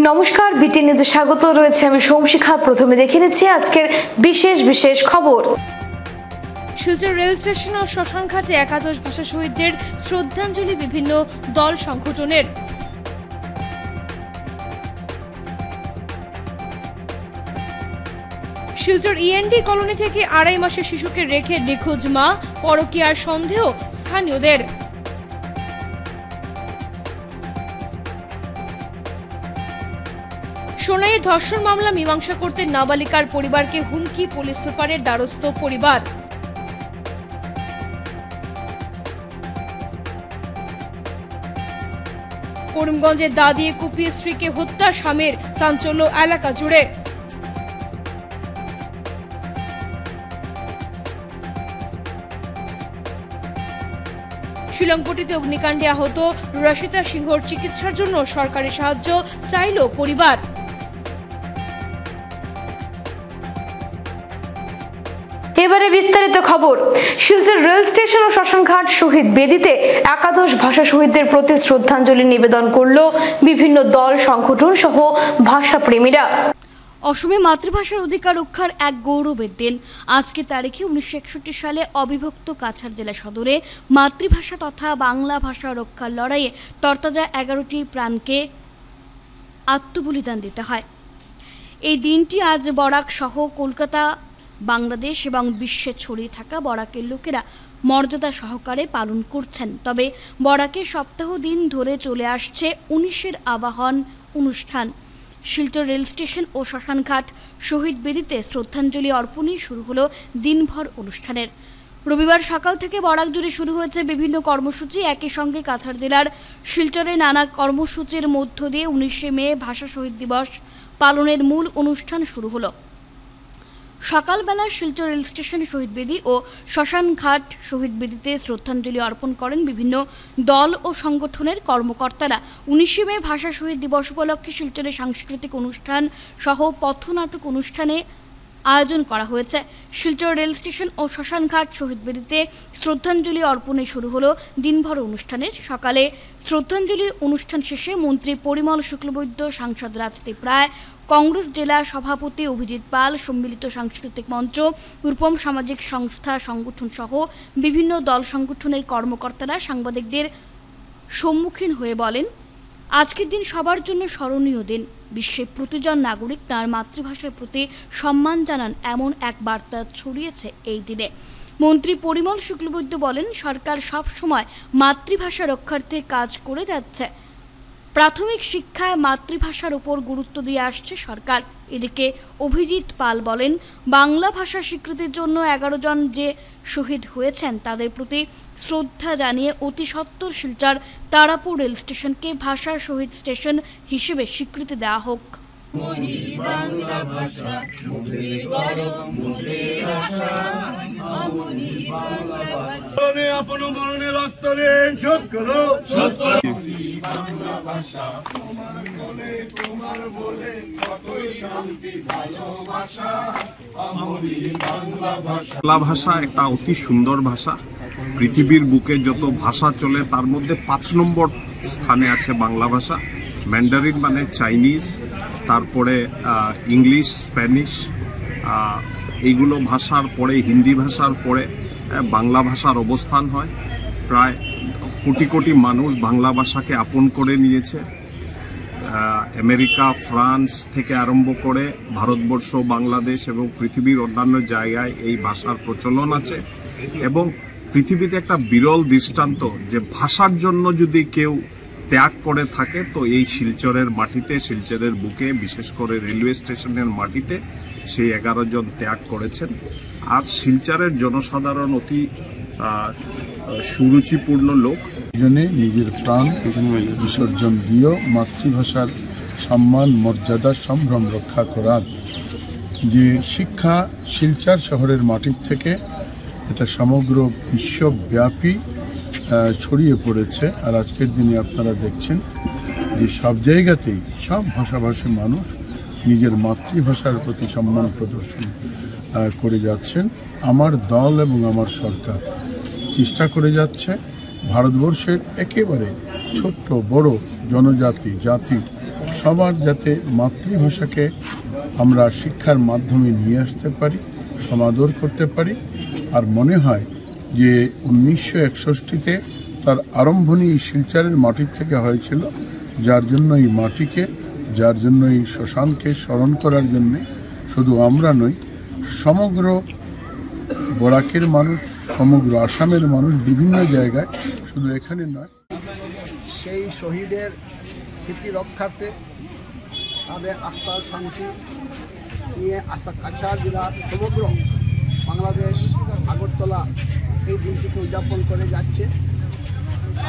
নমস্কার, বিটি নিউজে স্বাগত রয়েছে আমি সোমশিখা। প্রথমে দেখে নিচ্ছি আজকের বিশেষ খবর। শিলচর রেল স্টেশন ও শ্মশানঘাটে একাদশ ভাষা শহীদদের শ্রদ্ধাঞ্জলি বিভিন্ন দল সংগঠনের। শিলচর ইএনডি কলোনি থেকে 2.5 মাসের শিশুকে রেখে নিখোঁজ মা, পরকীয়ার সন্দেহ স্থানীয়দের। সোনাইয়ে ধর্ষণ মামলা মীমাংসা করতে নাবালিকার পরিবারকে হুমকি, পুলিশ সুপারের দ্বারস্থ পরিবার। করিমগঞ্জে দা দিয়ে কুপিয়ে স্ত্রীকে হত্যা, স্বামীর চাঞ্চল্য এলাকা জুড়ে। শিলংপট্টিতে অগ্নিকাণ্ডে আহত রশিতা সিংহর চিকিৎসার জন্য সরকারি সাহায্য চাইল পরিবার। এবারে বিস্তারিত খবর। শিলচর রেল স্টেশন ও শ্মশানঘাট শহীদ বেদিতে একাদশ ভাষা শহীদদের প্রতি শ্রদ্ধাঞ্জলি নিবেদন করল বিভিন্ন দল সংগঠন সহ ভাষাপ্রেমীরা। অসমে মাতৃভাষার অধিকার রক্ষার এক গৌরবের দিন। আজকে তারিখে 1961 সালে অবিভক্ত কাছাড় জেলা সদরে মাতৃভাষা তথা বাংলা ভাষা রক্ষার লড়াইয়ে তরতাজা 11টি প্রাণকে আত্মবলিদান দিতে হয়। এই দিনটি আজ বরাক সহ কলকাতা, বাংলাদেশ এবং বিশ্বে ছড়িয়ে থাকা বরাকের লোকেরা মর্যাদা সহকারে পালন করছেন। তবে বরাকে সপ্তাহ দিন ধরে চলে আসছে 19-এর আবাহন অনুষ্ঠান। শিলচর রেল স্টেশন ও শ্মশানঘাট শহীদ বেদিতে শ্রদ্ধাঞ্জলি অর্পণে শুরু হলো দিনভর অনুষ্ঠানের। রবিবার সকাল থেকে বরাক জুড়ে শুরু হয়েছে বিভিন্ন কর্মসূচি। একই সঙ্গে কাছাড় জেলার শিলচরে নানা কর্মসূচির মধ্য দিয়ে 19শে মে ভাষা শহীদ দিবস পালনের মূল অনুষ্ঠান শুরু হলো। সকালবেলা শিলচর রেল স্টেশন শহীদ বেদি ও শ্মশানঘাট শহীদ বেদিতে শ্রদ্ধাঞ্জলি অর্পণ করেন বিভিন্ন দল ও সংগঠনের কর্মকর্তারা। 19শে মে ভাষা শহীদ দিবস উপলক্ষে শিলচরে সাংস্কৃতিক অনুষ্ঠান সহ পথনাটক অনুষ্ঠানে আয়োজন করা হয়েছে। শিলচর রেল স্টেশন ও শ্মশানঘাট শহীদ বেদিতে শ্রদ্ধাঞ্জলি অর্পণে শুরু হলো দিনভর অনুষ্ঠানের। সকালে শ্রদ্ধাঞ্জলি অনুষ্ঠান শেষে মন্ত্রী পরিমল শুক্লবৈদ্য, সাংসদ রাজদীপ রায়, কংগ্রেস জেলা সভাপতি অভিজিৎ পাল, সম্মিলিত সাংস্কৃতিক মঞ্চ, রূপম সামাজিক সংস্থা সংগঠন সহ বিভিন্ন দল সংগঠনের কর্মকর্তারা সাংবাদিকদের সম্মুখীন হয়ে বলেন, আজকের দিন সবার জন্য স্মরণীয় দিন। বিশ্বের প্রতিজন নাগরিক তার মাতৃভাষার প্রতি সম্মান জানান, এমন এক বার্তা ছড়িয়েছে এই দিনে। মন্ত্রী পরিমল শুক্লবৈদ্য বলেন, সরকার সব সময় মাতৃভাষা রক্ষার্থে কাজ করে যাচ্ছে। প্রাথমিক শিক্ষায় মাতৃভাষার উপর গুরুত্ব দিয়ে আসছে সরকার। এদিকে অভিজিৎ পাল বলেন, বাংলা ভাষা স্বীকৃতির জন্য 11 জন যে শহীদ হয়েছেন তাদের প্রতি শ্রদ্ধা জানিয়ে অতি সত্বর শিলচর তারাপুর রেল স্টেশনকে ভাষা শহীদ স্টেশন হিসেবে স্বীকৃতি দেওয়া হোক। বাংলা ভাষা একটা অতি সুন্দর ভাষা। পৃথিবীর বুকে যত ভাষা চলে তার মধ্যে 5 নম্বর স্থানে আছে বাংলা ভাষা। ম্যান্ডারিন মানে চাইনিজ, তারপরে ইংলিশ, স্প্যানিশ, এইগুলো ভাষার পরে হিন্দি ভাষার পরে বাংলা ভাষার অবস্থান হয়। প্রায় কোটি কোটি মানুষ বাংলা ভাষাকে আপন করে নিয়েছে। আমেরিকা, ফ্রান্স থেকে আরম্ভ করে ভারতবর্ষ, বাংলাদেশ এবং পৃথিবীর অন্যান্য জায়গায় এই ভাষার প্রচলন আছে। এবং পৃথিবীতে একটা বিরল দৃষ্টান্ত যে ভাষার জন্য যদি কেউ ত্যাগ করে থাকে তো এই শিলচরের মাটিতে, শিলচরের বুকে, বিশেষ করে রেলওয়ে স্টেশনের মাটিতে সেই 11 জন ত্যাগ করেছেন। আর শিলচরের জনসাধারণ অতি সুরুচিপূর্ণ লোক, নিজের প্রাণ বিসর্জন দিয়েও মাতৃভাষার সম্মান, মর্যাদা, সম্ভ্রম রক্ষা করার যে শিক্ষা শিলচর শহরের মাটির থেকে এটা সমগ্র বিশ্বব্যাপী ছড়িয়ে পড়েছে। আর আজকের দিনে আপনারা দেখছেন যে সব জায়গাতেই সব ভাষাভাষী মানুষ নিজের মাতৃভাষার প্রতি সম্মান প্রদর্শন করে যাচ্ছেন। আমার দল এবং আমার সরকার চেষ্টা করে যাচ্ছে ভারতবর্ষের একেবারে ছোট্ট বড় জনজাতি, জাতি সবার যাতে মাতৃভাষাকে আমরা শিক্ষার মাধ্যমে নিয়ে আসতে পারি, সমাদর করতে পারি। আর মনে হয় যে 1961-তে তার আরম্ভণী শিলচরের মাটির থেকে হয়েছিল, যার জন্য এই মাটিকে, যার জন্য এই শ্মশানকে স্মরণ করার জন্য শুধু আমরা নই, সমগ্র বরাকের মানুষ, সমগ্র আসামের মানুষ বিভিন্ন জায়গায়, শুধু এখানে নয়, সেই শহীদের স্মৃতি রক্ষার্থে তাদের আত্মার শান্তি নিয়ে কাছাড় জেলার সমগ্র বাংলাদেশ আগরতলা এই দিনটিকে উদযাপন করে যাচ্ছে।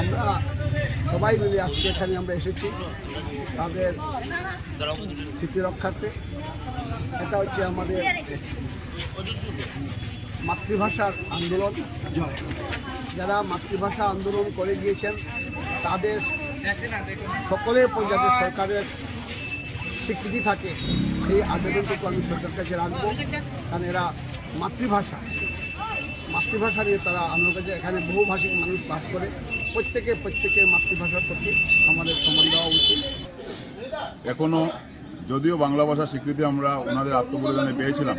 আমরা সবাই মিলে আজকে এখানে আমরা এসেছি তাদের স্মৃতি রক্ষার্থে। এটা হচ্ছে আমাদের মাতৃভাষার আন্দোলন। যারা মাতৃভাষা আন্দোলন করে গিয়েছেন তাদের সকলের উপর যাতে সরকারের স্বীকৃতি থাকে সেই আবেদনটুকু আমি সরকারের কাছে রাখবো। কারণ এরা মাতৃভাষা নিয়ে তারা আমার কাছে, এখানে বহুভাষিক মানুষ বাস করে, প্রত্যেকের মাতৃভাষার প্রতি আমাদের সম্মান দেওয়া উচিত। এখনো যদিও বাংলা ভাষার স্বীকৃতি আমরা ওনাদের আত্মবলিদানে পেয়েছিলাম,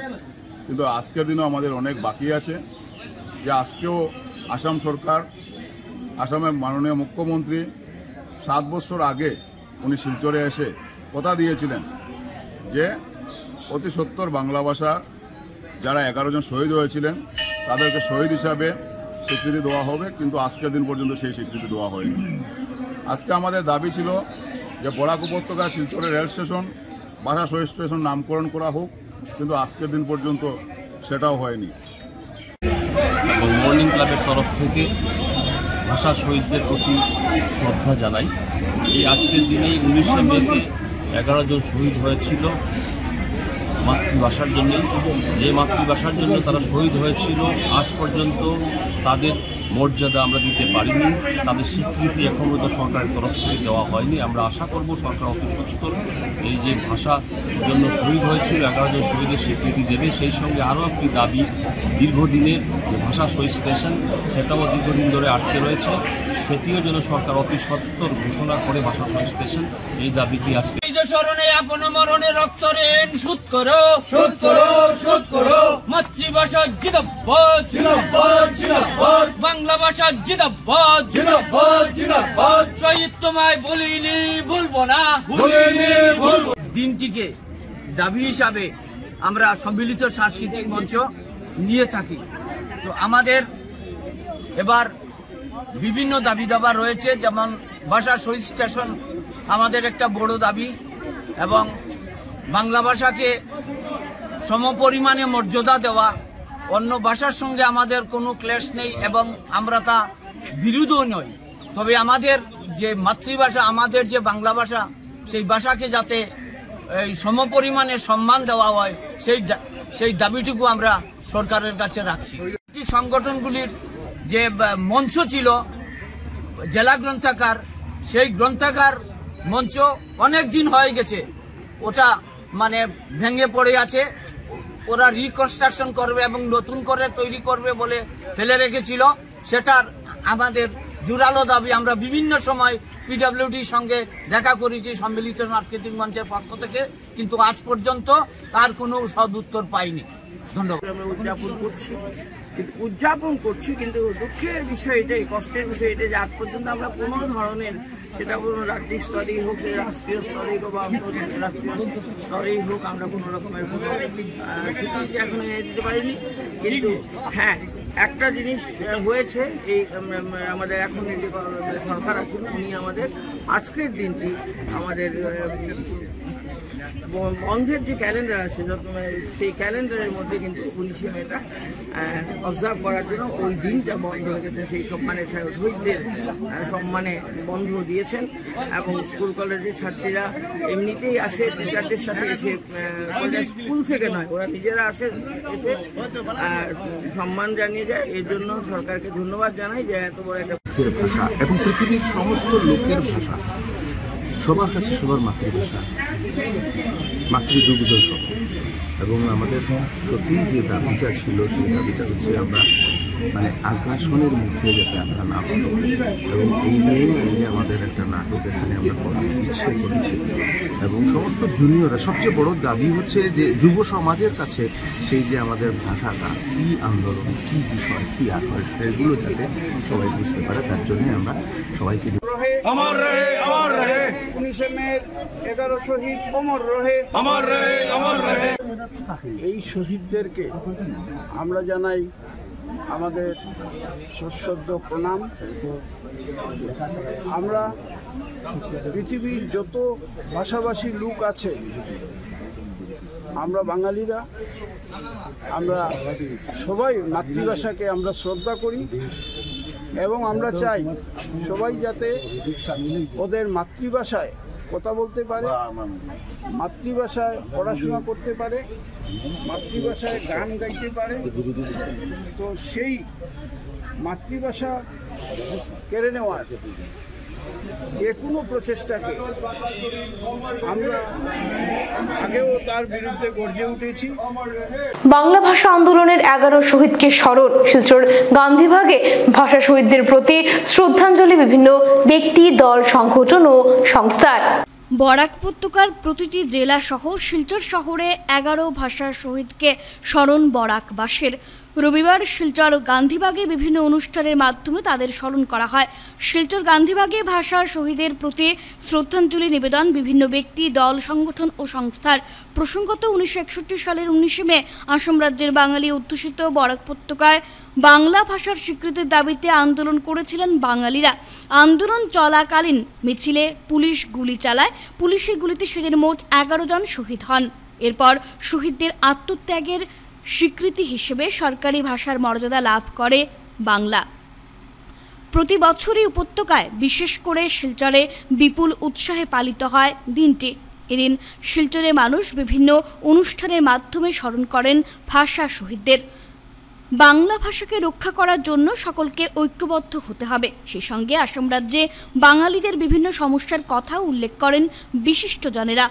কিন্তু আজকের দিনও আমাদের অনেক বাকি আছে। যে আজকেও আসাম সরকার, আসামের মাননীয় মুখ্যমন্ত্রী 7 বছর আগে উনি শিলচরে এসে কথা দিয়েছিলেন যে অতি সত্বর বাংলা ভাষা যারা 11 জন শহীদ হয়েছিলেন তাদেরকে শহীদ হিসাবে স্বীকৃতি দেওয়া হবে, কিন্তু আজকের দিন পর্যন্ত সেই স্বীকৃতি দেওয়া হয়নি। আজকে আমাদের দাবি ছিল যে বরাক উপত্যকা শিলচরের রেল স্টেশন ভাষা শহীদ স্টেশন নামকরণ করা হোক, কিন্তু আজকের দিন পর্যন্ত সেটাও হয়নি। এবং মর্নিং ক্লাবের তরফ থেকে ভাষা শহীদদের প্রতি শ্রদ্ধা জানাই। এই আজকের দিনেই 19শে মেতে 11 জন শহীদ হয়েছিল মাতৃভাষার জন্য। যে মাতৃভাষার জন্য তারা শহীদ হয়েছিল, আজ পর্যন্ত তাদের মর্যাদা আমরা দিতে পারিনি, তাদের স্বীকৃতি এখন পর্যন্ত সরকারের তরফ থেকে দেওয়া হয়নি। আমরা আশা করব সরকার অতি সত্বর এই যে ভাষার জন্য শহীদ হয়েছিল 11 জন শহীদের স্বীকৃতি দেবে। সেই সঙ্গে আরও একটি দাবি, দীর্ঘদিনের ভাষা শহীদ স্টেশন সেটাও দীর্ঘদিন ধরে আটকে রয়েছে, সেটিও যেন সরকার অতি সত্বর ঘোষণা করে ভাষা শহীদ স্টেশন। এই দাবিটি আজকে স্মরণে আপন মরণে রক্ত ঋণ শোধ করো, শোধ করো, শোধ করো। মাতৃভাষা জিন্দাবাদ, জিন্দাবাদ, জিন্দাবাদ। বাংলা ভাষা জিন্দাবাদ, জিন্দাবাদ, জিন্দাবাদ। শহীদ তোমায় বলিনি ভুলবো না, বলিনি ভুলবো। দিনটিকে দাবি হিসাবে আমরা সম্মিলিত সাংস্কৃতিক মঞ্চ নিয়ে থাকি। তো আমাদের এবার বিভিন্ন দাবি দাবা রয়েছে, যেমন ভাষা শহীদ স্টেশন আমাদের একটা বড় দাবি, এবং বাংলা ভাষাকে সমপরিমাণে মর্যাদা দেওয়া। অন্য ভাষার সঙ্গে আমাদের কোনো ক্লেশ নেই এবং আমরা তা বিরোধও নই, তবে আমাদের যে মাতৃভাষা, আমাদের যে বাংলা ভাষা, সেই ভাষাকে যাতে এই সমপরিমাণে সম্মান দেওয়া হয় সেই দাবিটুকু আমরা সরকারের কাছে রাখছি। সংগঠনগুলির যে মঞ্চ ছিল জেলা গ্রন্থাগার, সেই গ্রন্থাগার মঞ্চ অনেক দিন হয়ে গেছে, ওটা মানে ভেঙে পড়ে আছে। ওরা রিকনস্ট্রাকশন করবে এবং নতুন করে তৈরি করবে বলে ফেলে রেখেছিল। সেটার আমাদের জোরালো দাবি। আমরা বিভিন্ন সময় পিডব্লিউডির সঙ্গে দেখা করেছি সম্মিলিত সাংস্কৃতিক মঞ্চের পক্ষ থেকে, কিন্তু আজ পর্যন্ত তার কোনো সদুত্তর পাইনি। ধন্যবাদ। আমরা উদযাপন করছি, কিন্তু দুঃখের বিষয় এটাই, কষ্টের বিষয় এটা যে আজ পর্যন্ত আমরা কোনো ধরনের, সেটা কোনো রাজ্যিক স্তরেই হোক, সেটা রাষ্ট্রীয় স্তরেই হোক বা আন্তর্রাষ্ট্রীয় স্তরেই হোক, আমরা কোনো রকমের কোনো স্বীকৃতি এখনো দিতে পারিনি। কিন্তু হ্যাঁ, একটা জিনিস হয়েছে, এই আমাদের এখন যে সরকার আছেন উনি আমাদের আজকের দিনটি আমাদের বন্ধের যে ক্যালেন্ডার আছে সেই ক্যালেন্ডারের মধ্যে কিন্তু 19শে মেটা অবজার্ভ করার জন্য ওই দিনটা বন্ধ হয়ে গেছে। সেই সম্মানে শহীদদের সম্মানে বন্ধ দিয়েছেন এবং স্কুল কলেজের ছাত্রীরা এমনিতেই আসে, টিচারদের সাথে এসে, স্কুল থেকে নয়, ওরা নিজেরা আসে, এসে সম্মান জানিয়ে যায়। এর জন্য সরকারকে ধন্যবাদ জানাই যে এত বড় একটা ভাষা এবং পৃথিবীর সমস্ত লোকের ভাষা, সবার কাছে সবার মাতৃভাষা, মাতৃদুগ্ধ সহ। এবং আমাদের সত্যি যে দাবিটা ছিল সেই দাবিটা হচ্ছে আমরা মানে আগ্রাসনের মুখে যাতে আমরা না পড়ি, এবং এই নিয়েই এই যে আমাদের একটা নাটক এখানে আমরা করার ইচ্ছে করেছি। এবং সমস্ত জুনিয়ররা সবচেয়ে বড় দাবি হচ্ছে যে যুব সমাজের কাছে সেই যে আমাদের ভাষাটা কী আন্দোলন, কী বিষয়, কী আশয়, সেগুলো যাতে সবাই বুঝতে পারে, তার জন্য আমরা সবাইকে अमर रहे, अमर रहे 19 में 11 শহীদ অমর রহে, अमर रहे, अमर रहे। এই শহীদদেরকে আমরা জানাই আমাদের সশ্রদ্ধ প্রণাম। আমরা পৃথিবীর যত ভাষাভাষী লোক আছে, আমরা বাঙালিরা আমরা সবাই মাতৃভাষাকে আমরা শ্রদ্ধা করি, এবং আমরা চাই সবাই যাতে ওদের মাতৃভাষায় কথা বলতে পারে, মাতৃভাষায় পড়াশোনা করতে পারে, মাতৃভাষায় গান গাইতে পারে। তো সেই মাতৃভাষা কেড়ে নেওয়ার যে কোনো প্রচেষ্টাকে আমরা আগেও তার বিরুদ্ধে গর্জে উঠেছি। বাংলা ভাষা আন্দোলনের 11 শহীদকে স্মরণ, শিলচর গান্ধীবাগে ভাষা শহীদদের প্রতি শ্রদ্ধাঞ্জলি বিভিন্ন ব্যক্তি, দল, সংগঠন ও সংস্থার। বরাক উপত্যকার প্রতিটি জেলা সহ শিলচর শহরে 11 ভাষা শহীদকে স্মরণ বরাকবাসীর। রবিবার শিলচর গান্ধীবাগে বিভিন্ন অনুষ্ঠানের মাধ্যমে তাদের স্মরণ করা হয়। শিলচর গান্ধীবাগে ভাষা শহীদের প্রতি শ্রদ্ধাঞ্জলি নিবেদন বিভিন্ন ব্যক্তি, দল, সংগঠন ও সংস্থার। প্রসঙ্গত 1961 সালের 19 মে আসাম রাজ্যের বাঙালি অধ্যুষিত বরাক উপত্যকায় বাংলা ভাষার স্বীকৃতির দাবিতে আন্দোলন করেছিলেন বাঙালিরা। আন্দোলন চলাকালীন মিছিলে পুলিশ গুলি চালায়। পুলিশের গুলিতে সেদিন মোট 11 জন শহীদ হন। এরপর শহীদদের আত্মত্যাগের স্বীকৃতি হিসেবে সরকারি ভাষার মর্যাদা লাভ করে বাংলা। প্রতি বছরই উপত্যকায়, বিশেষ করে শিলচরে বিপুল উৎসাহে পালিত হয় দিনটি। এদিন শিলচরের মানুষ বিভিন্ন অনুষ্ঠানের মাধ্যমে স্মরণ করেন ভাষা শহীদদের। বাংলা ভাষাকে রক্ষা করার জন্য সকলকে ঐক্যবদ্ধ হতে হবে। সেই সঙ্গে আসাম রাজ্যে বাঙালিদের বিভিন্ন সমস্যার কথাও উল্লেখ করেন বিশিষ্টজনেরা।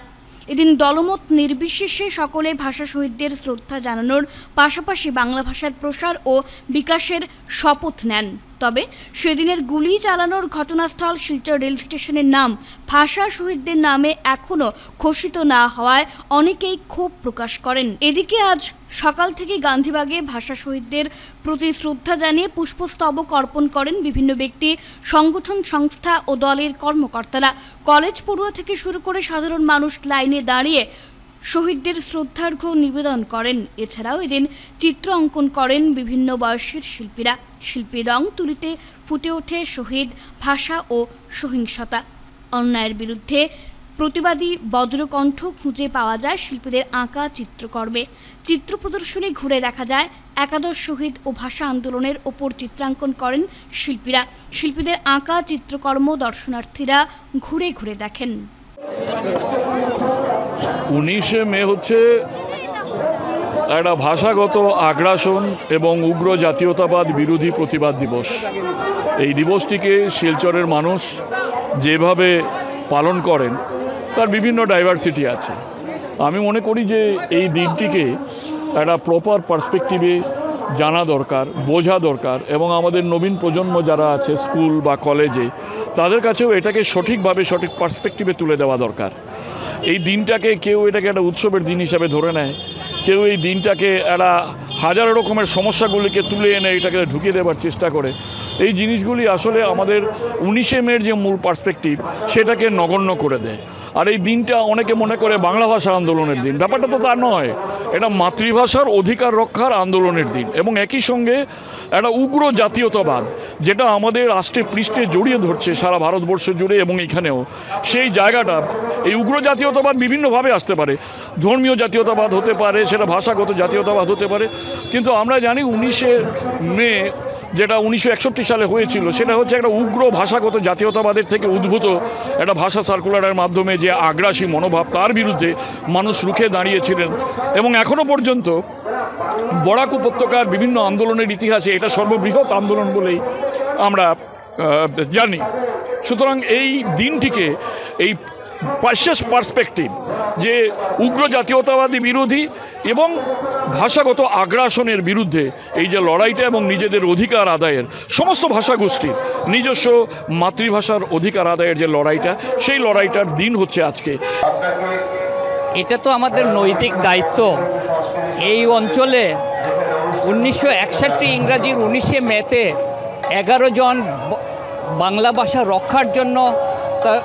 এদিন দলমত নির্বিশেষে সকলে ভাষা শহীদদের শ্রদ্ধা জানানোর পাশাপাশি বাংলা ভাষার প্রসার ও বিকাশের শপথ নেন। তবে সেদিনের গুলি চালানোর ঘটনাস্থল শিলচর রেল স্টেশনের নাম ভাষা শহীদদের নামে এখনও ঘোষিত না হওয়ায় অনেকেই ক্ষোভ প্রকাশ করেন। এদিকে আজ সকাল থেকে গান্ধীবাগে ভাষা শহীদদের প্রতি শ্রদ্ধা জানিয়ে পুষ্পস্তবক অর্পণ করেন বিভিন্ন ব্যক্তি, সংগঠন, সংস্থা ও দলের কর্মকর্তারা। কলেজ পড়ুয়া থেকে শুরু করে সাধারণ মানুষ লাইনে দাঁড়িয়ে শহীদদের শ্রদ্ধার্ঘ্য নিবেদন করেন। এছাড়াও এদিন চিত্র অঙ্কন করেন বিভিন্ন বয়সের শিল্পীরা। শিল্পী রং তুলিতে ফুটে ওঠে শহীদ, ভাষা ও সহিংসতা। অন্যায়ের বিরুদ্ধে প্রতিবাদী বজ্রকণ্ঠ খুঁজে পাওয়া যায় শিল্পীদের আঁকা চিত্রকর্মে। চিত্র প্রদর্শনী ঘুরে দেখা যায় একাদশ শহীদ ও ভাষা আন্দোলনের ওপর চিত্রাঙ্কন করেন শিল্পীরা। শিল্পীদের আঁকা চিত্রকর্ম দর্শনার্থীরা ঘুরে ঘুরে দেখেন। 19 মে হচ্ছে একটা ভাষাগত আগ্রাসন এবং উগ্র জাতীয়তাবাদ বিরোধী প্রতিবাদ দিবস। এই দিবসটিকে শিলচরের মানুষ যেভাবে পালন করেন তার বিভিন্ন ডাইভার্সিটি আছে। আমি মনে করি যে এই দিনটিকে একটা প্রপার পার্সপেক্টিভে জানা দরকার, বোঝা দরকার, এবং আমাদের নবীন প্রজন্ম যারা আছে স্কুল বা কলেজে তাদের কাছেও এটাকে সঠিকভাবে সঠিক পার্সপেক্টিভে তুলে দেওয়া দরকার। এই দিনটাকে কেউ এটাকে একটা উৎসবের দিন হিসাবে ধরে নেয়, কেউ এই দিনটাকে একটা হাজার রকমের সমস্যাগুলিকে তুলে এনে এটাকে ঢুকিয়ে দেওয়ার চেষ্টা করে। এই জিনিসগুলি আসলে আমাদের 19 মের যে মূল পার্সপেক্টিভ সেটাকে নগণ্য করে দেয়। আর এই দিনটা অনেকে মনে করে বাংলা ভাষা আন্দোলনের দিন, ব্যাপারটা তো তা নয়। এটা মাতৃভাষার অধিকার রক্ষার আন্দোলনের দিন, এবং একই সঙ্গে একটা উগ্র জাতীয়তাবাদ যেটা আমাদের রাষ্ট্রে পৃষ্ঠে জড়িয়ে ধরছে সারা ভারতবর্ষ জুড়ে এবং এখানেও, সেই জায়গাটা এই উগ্র জাতীয়তাবাদ বিভিন্নভাবে আসতে পারে। ধর্মীয় জাতীয়তাবাদ হতে পারে, সেটা ভাষাগত জাতীয়তাবাদ হতে পারে, কিন্তু আমরা জানি 19 মে যেটা 1961 সালে হয়েছিল সেটা হচ্ছে একটা উগ্র ভাষাগত জাতীয়তাবাদের থেকে উদ্ভূত একটা ভাষা সার্কুলারের মাধ্যমে যে আগ্রাসী মনোভাব তার বিরুদ্ধে মানুষ রুখে দাঁড়িয়েছিলেন। এবং এখনও পর্যন্ত বরাক উপত্যকার বিভিন্ন আন্দোলনের ইতিহাসে এটা সর্ববৃহৎ আন্দোলন বলেই আমরা জানি। সুতরাং এই দিনটিকে এই পার্সপেক্টিভ যে উগ্র জাতীয়তাবাদী বিরোধী এবং ভাষাগত আগ্রাসনের বিরুদ্ধে এই যে লড়াইটা এবং নিজেদের অধিকার আদায়ের সমস্ত ভাষাগোষ্ঠীর নিজস্ব মাতৃভাষার অধিকার আদায়ের যে লড়াইটা, সেই লড়াইটার দিন হচ্ছে আজকে। এটা তো আমাদের নৈতিক দায়িত্ব। এই অঞ্চলে 1961 ইংরাজির 19 মেতে 11 জন বাংলা ভাষা রক্ষার জন্য তার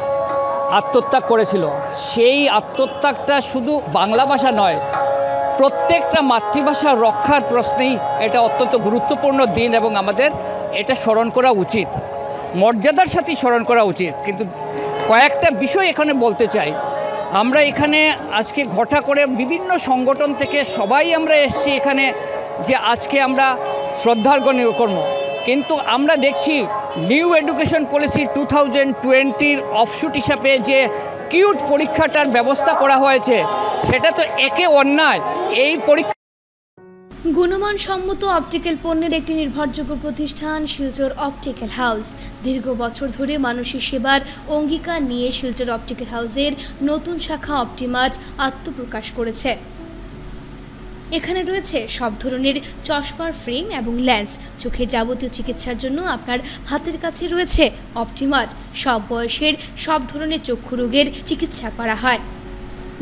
আত্মত্যাগ করেছিল। সেই আত্মত্যাগটা শুধু বাংলা ভাষা নয়, প্রত্যেকটা মাতৃভাষা রক্ষার প্রশ্নেই এটা অত্যন্ত গুরুত্বপূর্ণ দিন এবং আমাদের এটা স্মরণ করা উচিত, মর্যাদার সাথেই স্মরণ করা উচিত। কিন্তু কয়েকটা বিষয় এখানে বলতে চাই। আমরা এখানে আজকে ঘটা করে বিভিন্ন সংগঠন থেকে সবাই আমরা এসেছি এখানে যে আজকে আমরা শ্রদ্ধার্ঘ্য করব, কিন্তু আমরা দেখছি নিউ এডুকেশন পলিসি 2020 অফশুট হিসাবে যে কিউট পরীক্ষাটার ব্যবস্থা করা হয়েছে সেটা তো একে অন্যায়। এই পরীক্ষা গুণমানসম্মত অপটিক্যাল পণ্যের একটি নির্ভরযোগ্য প্রতিষ্ঠান শিলচর অপটিক্যাল হাউস। দীর্ঘ বছর ধরে মানুষের সেবার অঙ্গীকার নিয়ে শিলচর অপটিক্যাল হাউসের নতুন শাখা অপটিমার্ট আত্মপ্রকাশ করেছে। এখানে রয়েছে সব ধরনের চশমার ফ্রেম এবং লেন্স। চোখের যাবতীয় চিকিৎসার জন্য আপনার হাতের কাছে রয়েছে অপটিমার্ট। সব বয়সের সব ধরনের চক্ষু রোগের চিকিৎসা করা হয়।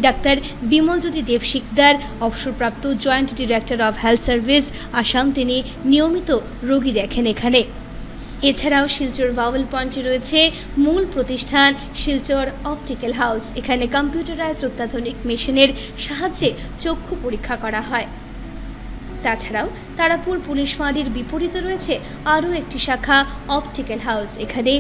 ডাক্তার বিমলজ্যোতি দেব শিকদার, অবসরপ্রাপ্ত joint director of health service Assam, তিনি নিয়মিত রোগী দেখেন এখানে। এছাড়াও শিলচর ভাওয়েল পয়েন্টে রয়েছে মূল প্রতিষ্ঠান শিলচর অপটিক্যাল হাউস। এখানে কম্পিউটারাইজড অত্যাধুনিক মেশিনের সাহায্যে চক্ষু পরীক্ষা করা হয়। তাছাড়াও তারাপুর পুলিশ ফাঁড়ির বিপরীতে রয়েছে আরও একটি শাখা অপটিক্যাল হাউস। এখানে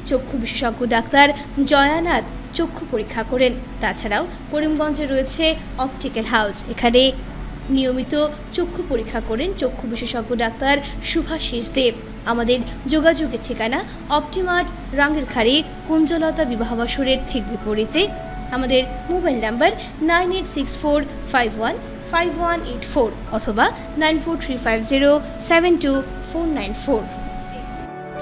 চক্ষু বিশেষজ্ঞ ডাক্তার জয়ানাথ চক্ষু পরীক্ষা করেন। তাছাড়াও করিমগঞ্জে রয়েছে অপটিক্যাল হাউস। এখানে নিয়মিত চক্ষু পরীক্ষা করেন চক্ষু বিশেষজ্ঞ ডাক্তার শুভাশিস দেব। আমাদের যোগাযোগের ঠিকানা অপটিমার্ট, রাঙ্গেরখাড়ি, কুঞ্জলতা বিবাহবাসরের ঠিক বিপরীতে। আমাদের মোবাইল নাম্বার 9864515184 অথবা 9435072494।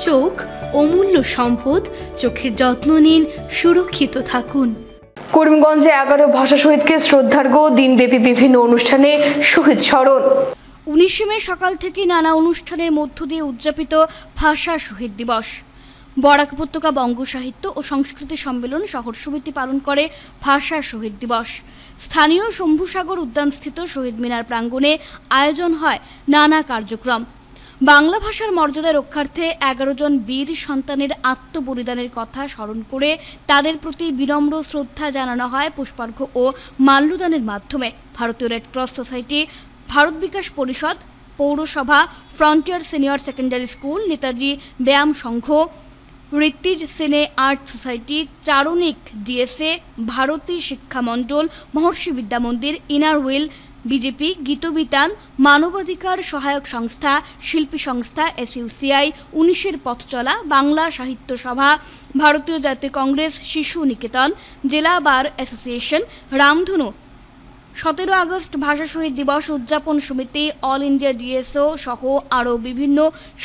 চোখ অমূল্য সম্পদ, চোখের যত্ন নিন, সুরক্ষিত থাকুন। করিমগঞ্জে 11 ভাষা শহীদকে শ্রদ্ধার্ঘ্য, দিনব্যাপী বিভিন্ন অনুষ্ঠানে শহীদ স্মরণ। 19 মে সকাল থেকে নানা অনুষ্ঠানের মধ্য দিয়ে উদযাপিত ভাষা শহীদ দিবস। বরাক উপত্যকা বঙ্গ সাহিত্য ও সংস্কৃতি সম্মেলন শহর সমিতি পালন করে ভাষা শহীদ দিবস। স্থানীয় শম্ভুসাগর উদ্যানস্থিত শহীদ মিনার প্রাঙ্গণে আয়োজন হয় নানা কার্যক্রম। বাংলা ভাষার মর্যাদা রক্ষার্থে 11 জন বীর সন্তানের আত্মবলিদানের কথা স্মরণ করে তাদের প্রতি বিনম্র শ্রদ্ধা জানানো হয় পুষ্পার্ঘ্য ও মাল্যদানের মাধ্যমে। ভারতীয় রেড ক্রস সোসাইটি, ভারত বিকাশ পরিষদ, পৌরসভা, frontier senior secondary school, Netaji ব্যায়াম সংঘ, ঋত্বিজ সিনে আর্ট সোসাইটি, চারণিক ডিএসএ, ভারতী শিক্ষা মণ্ডল, মহর্ষি বিদ্যা মন্দির, ইনার হুইল, বিজেপি, গীতবিতান, মানবাধিকার সহায়ক সংস্থা, শিল্পী সংস্থা SUCI, 19-এর পথ চলা, বাংলা সাহিত্য সভা, ভারতীয় জাতীয় কংগ্রেস, শিশু নিকেতন, জেলা বার অ্যাসোসিয়েশন, রামধনু, 17 আগস্ট ভাষা শহীদ দিবস উদযাপন সমিতি, অল ইন্ডিয়া DSO সহ আরও বিভিন্ন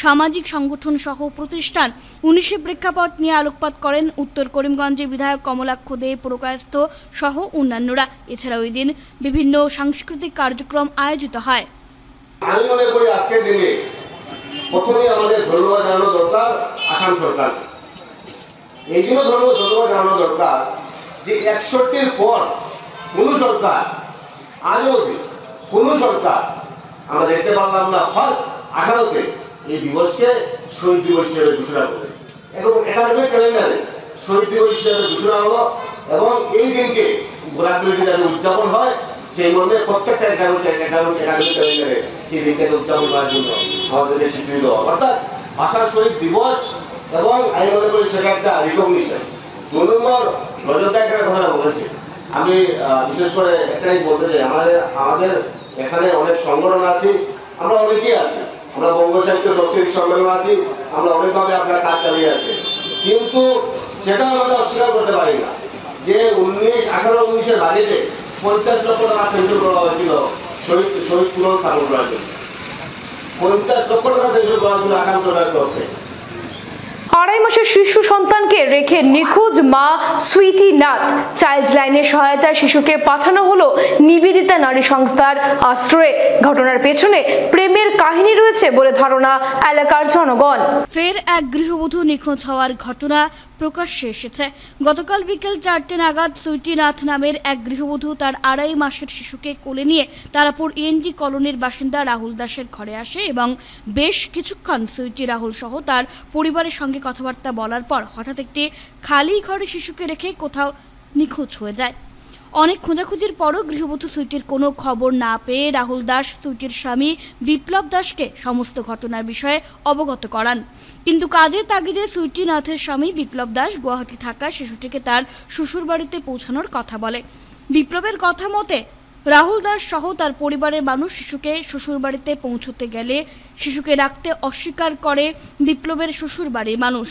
সামাজিক সংগঠন সহ প্রতিষ্ঠান 19-এ প্রেক্ষাপট নিয়ে আলোকপাত করেন উত্তর করিমগঞ্জে বিধায়ক কমলাক্ষ দে, পুরকায়স্থ সহ অন্যান্যরা। এছাড়া ওই দিন বিভিন্ন সাংস্কৃতিক কার্যক্রম আয়োজিত হয়। আমি মনে করি আজকের দিনে প্রথমে আমাদের ধন্যবাদ জানানো দরকার আসাম সরকার। এই জন্য ধন্যবাদ জানানো দরকার যে 61-এর পর কোন সরকার, আজও কোন সরকার আমরা দেখতে পারলাম না ফার্স্ট 18-তে এই দিবসকে শহীদ দিবস হিসেবে ঘোষণা করে এবং একাডেমিক ক্যালেন্ডারে শহীদ দিবস হিসেবে ঘোষণা হলো এবং এই দিনকে গোড়াগুলিতে যাতে উদযাপন হয় সেই মর্মে প্রত্যেকটা একাডেমিক ক্যালেন্ডারে সেই দিনকে উদযাপন করার জন্য আমাদের স্বীকৃতি দেওয়া, অর্থাৎ ভাষার শহীদ দিবস। এবং আমি মনে করি সেটা একটা রিকগনিশন। 2 নম্বর নজরদার একটা কথা বলেছে, আমি বিশেষ করে একটাই বলতে চাই, আমাদের এখানে অনেক সংগঠন আছে, আমরা অনেকেই আছি, আমরা বঙ্গ সাহিত্য সাংস্কৃতিক সম্মেলন আছি, আমরা অনেকভাবে আপনার কাজ চালিয়ে আছি, কিন্তু সেটা আমাদের অস্বীকার করতে পারি না যে 18-19-এর বাজেটে 50 লক্ষ টাকা সেন্সর করা হয়েছিল শহীদ পুনর স্থাপন করার জন্য। 50 লক্ষ টাকা সেন্সর করা হয়েছিল আসাম সরকারের তরফে। 2.5 মাসের শিশু সন্তানকে রেখে নিখোঁজ মা সুইটি নাথ। চাইল্ড লাইনের সহায়তায় শিশুকে পাঠানো হলো নিবেদিতা নারী সংস্থার আশ্রয়ে। ঘটনার পেছনে প্রেমের কাহিনী রয়েছে বলে ধারণা এলাকার জনগণ। ফের এক গৃহবধূ নিখোঁজ হওয়ার ঘটনা প্রকাশ্যে এসেছে। গতকাল বিকেল 4টে নাগাদ সুইটি নাথ নামের এক গৃহবধূ তার 2.5 মাসের শিশুকে কোলে নিয়ে তারাপুর ENT কলোনির বাসিন্দা রাহুল দাসের ঘরে আসে এবং বেশ কিছুক্ষণ সুইটি রাহুল সহ তার পরিবারের সঙ্গে কথাবার্তা বলার পর হঠাৎ একটি খালি ঘরে শিশুকে রেখে কোথাও নিখোঁজ হয়ে যায়। অনেক খোঁজাখুঁজির পরও গৃহবধূ সুইটির কোনো খবর না পেয়ে রাহুল দাস সুইটির স্বামী বিপ্লব দাসকে সমস্ত ঘটনার বিষয়ে অবগত করান। কিন্তু কাজের তাগিদে সুইটি নাথের স্বামী বিপ্লব দাস গুয়াহাটি থাকা শিশুটিকে তার শ্বশুরবাড়িতে পৌঁছানোর কথা বলে। বিপ্লবের কথা মতে রাহুল দাস সহ তার পরিবারের মানুষ শিশুকে শ্বশুরবাড়িতে পৌঁছতে গেলে শিশুকে রাখতে অস্বীকার করে বিপ্লবের শ্বশুরবাড়ির মানুষ।